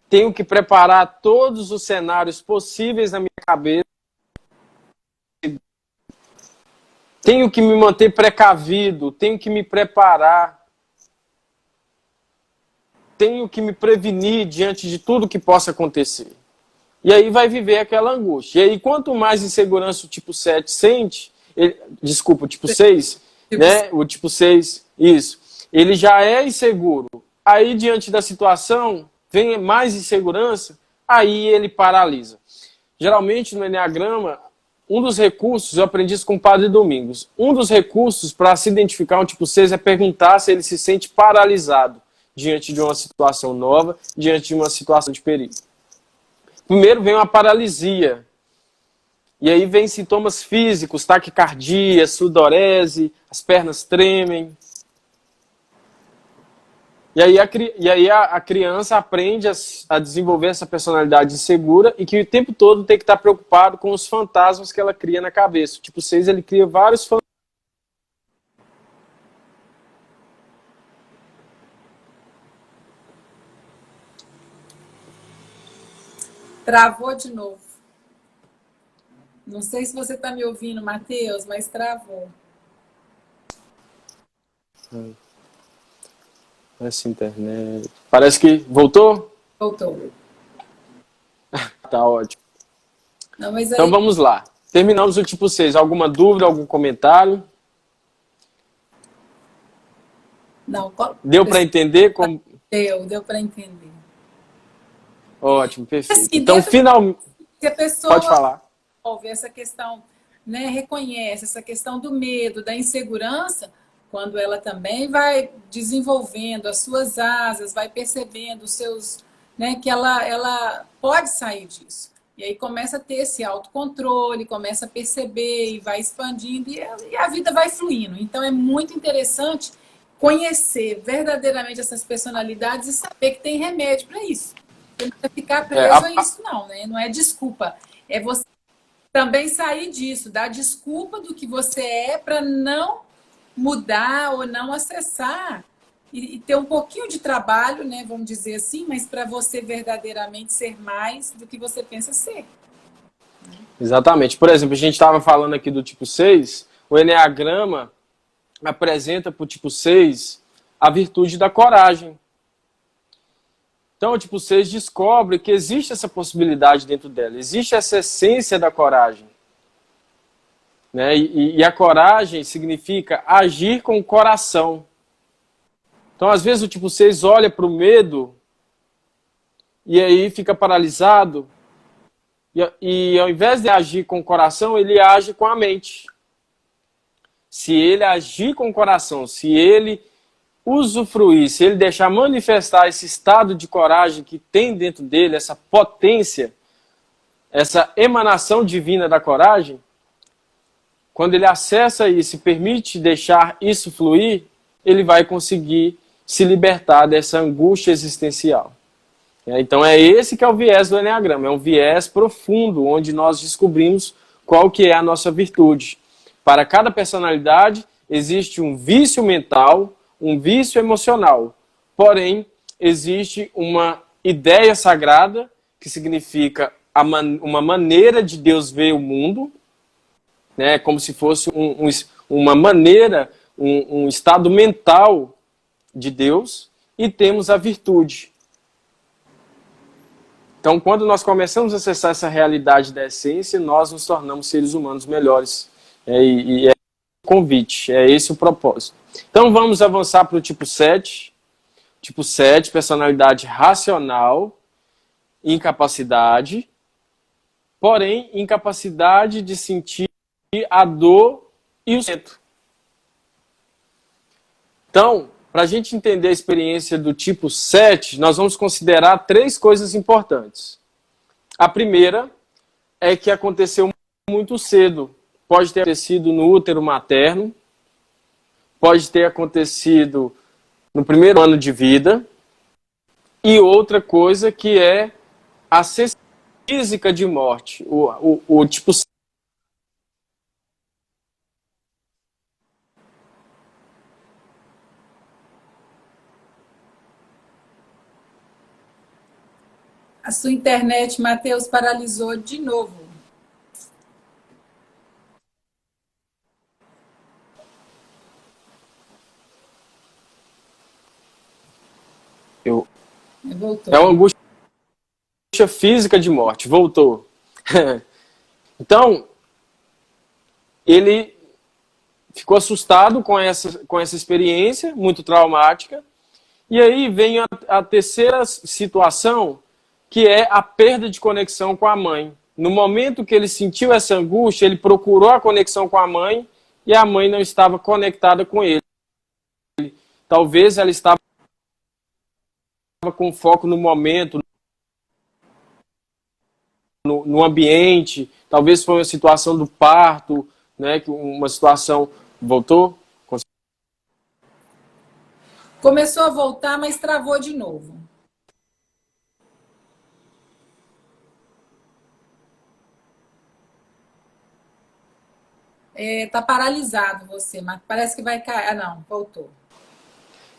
Tenho que preparar todos os cenários possíveis na minha cabeça. Tenho que me manter precavido, tenho que me preparar. Tenho que me prevenir diante de tudo que possa acontecer. E aí vai viver aquela angústia. E aí quanto mais insegurança o tipo 7 sente, desculpa, o tipo 6, né? O tipo 6, isso. Ele já é inseguro. Aí diante da situação, vem mais insegurança, aí ele paralisa. Geralmente no Enneagrama, um dos recursos, eu aprendi isso com o Padre Domingos, um dos recursos para se identificar um tipo 6 é perguntar se ele se sente paralisado diante de uma situação nova, diante de uma situação de perigo. Primeiro vem uma paralisia, e aí vem sintomas físicos, taquicardia, sudorese, as pernas tremem. E aí a criança aprende a desenvolver essa personalidade insegura e que o tempo todo tem que estar preocupado com os fantasmas que ela cria na cabeça. O tipo 6, ele cria vários fantasmas. Travou de novo. Não sei se você está me ouvindo, Matheus, mas travou. Essa internet. Parece que voltou? Voltou. Tá ótimo. Não, mas aí... Então vamos lá. Terminamos o tipo 6. Alguma dúvida, algum comentário? Não, deu para entender? Como... Deu para entender. Ótimo, perfeito. Assim, então, finalmente... Se a pessoa pode falar. Ouve essa questão, né, reconhece essa questão do medo, da insegurança, quando ela também vai desenvolvendo as suas asas, vai percebendo os seus, né, que ela pode sair disso. E aí começa a ter esse autocontrole, começa a perceber e vai expandindo e a vida vai fluindo. Então é muito interessante conhecer verdadeiramente essas personalidades e saber que tem remédio para isso. Não precisa ficar preso a isso, não, né? Não é desculpa. É você também sair disso, dar desculpa do que você é para não mudar ou não acessar e ter um pouquinho de trabalho, né, vamos dizer assim, mas para você verdadeiramente ser mais do que você pensa ser. Exatamente. Por exemplo, a gente estava falando aqui do tipo 6, o Enneagrama apresenta para o tipo 6 a virtude da coragem. Então, o tipo 6 descobre que existe essa possibilidade dentro dela, existe essa essência da coragem. Né? E a coragem significa agir com o coração. Então, às vezes, o tipo 6 olha para o medo e aí fica paralisado. E ao invés de agir com o coração, ele age com a mente. Se ele agir com o coração, se ele usufruir, se ele deixar manifestar esse estado de coragem que tem dentro dele, essa potência, essa emanação divina da coragem, quando ele acessa isso e permite deixar isso fluir, ele vai conseguir se libertar dessa angústia existencial. Então é esse que é o viés do Eneagrama, é um viés profundo, onde nós descobrimos qual que é a nossa virtude. Para cada personalidade existe um vício mental, um vício emocional. Porém, existe uma ideia sagrada, que significa uma maneira de Deus ver o mundo, né, como se fosse uma maneira, um estado mental de Deus, e temos a virtude. Então, quando nós começamos a acessar essa realidade da essência, nós nos tornamos seres humanos melhores. E é o convite, é esse o propósito. Então, vamos avançar para o tipo 7. Tipo 7, personalidade racional, incapacidade, porém, incapacidade de sentir a dor e o sofrimento. Então, para a gente entender a experiência do tipo 7, nós vamos considerar 3 coisas importantes. A primeira é que aconteceu muito cedo. Pode ter acontecido no útero materno, pode ter acontecido no primeiro ano de vida, e outra coisa que é a sensação física de morte. O tipo 7. A sua internet, Matheus, paralisou de novo. Voltou. É uma angústia física de morte. Voltou. Então, ele ficou assustado com essa experiência, muito traumática. E aí vem a terceira situação, que é a perda de conexão com a mãe. No momento que ele sentiu essa angústia, ele procurou a conexão com a mãe e a mãe não estava conectada com ele. Talvez ela estava com foco no momento, no ambiente, talvez foi uma situação do parto, né, uma situação... Voltou? Começou a voltar, mas travou de novo. Tá paralisado você, mas parece que vai cair. Ah, não, voltou.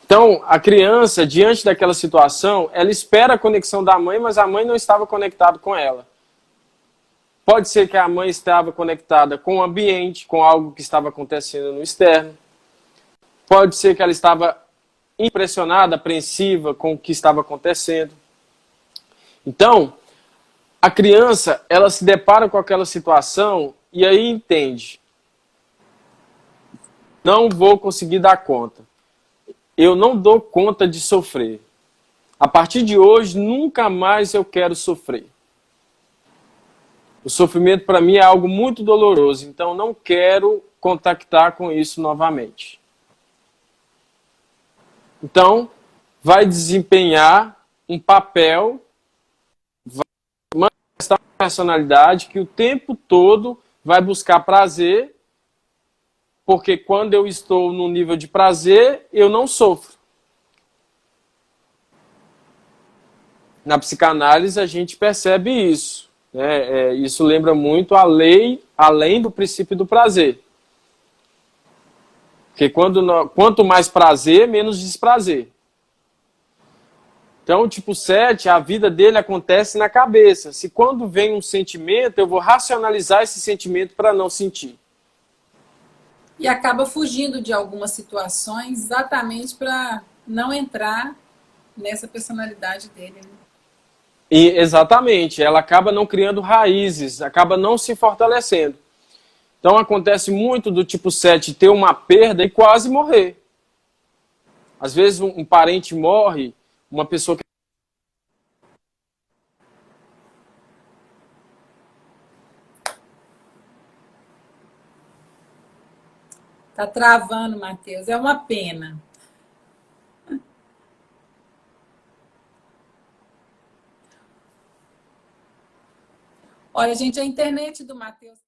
Então, a criança, diante daquela situação, ela espera a conexão da mãe, mas a mãe não estava conectada com ela. Pode ser que a mãe estava conectada com o ambiente, com algo que estava acontecendo no externo. Pode ser que ela estava impressionada, apreensiva com o que estava acontecendo. Então, a criança, ela se depara com aquela situação e aí entende. Não vou conseguir dar conta. Eu não dou conta de sofrer. A partir de hoje, nunca mais eu quero sofrer. O sofrimento para mim é algo muito doloroso, então não quero contactar com isso novamente. Então, vai desempenhar um papel, vai manifestar uma personalidade que o tempo todo vai buscar prazer, porque quando eu estou no nível de prazer, eu não sofro. Na psicanálise, a gente percebe isso. Isso lembra muito a lei além do princípio do prazer. Porque quanto mais prazer, menos desprazer. Então, o tipo 7, a vida dele acontece na cabeça. Se quando vem um sentimento, eu vou racionalizar esse sentimento para não sentir. E acaba fugindo de algumas situações exatamente para não entrar nessa personalidade dele, né? E, exatamente, ela acaba não criando raízes, acaba não se fortalecendo. Então acontece muito do tipo 7 ter uma perda e quase morrer. Às vezes um parente morre, uma pessoa que... Tá travando, Matheus. É uma pena. Olha, gente, a internet do Matheus...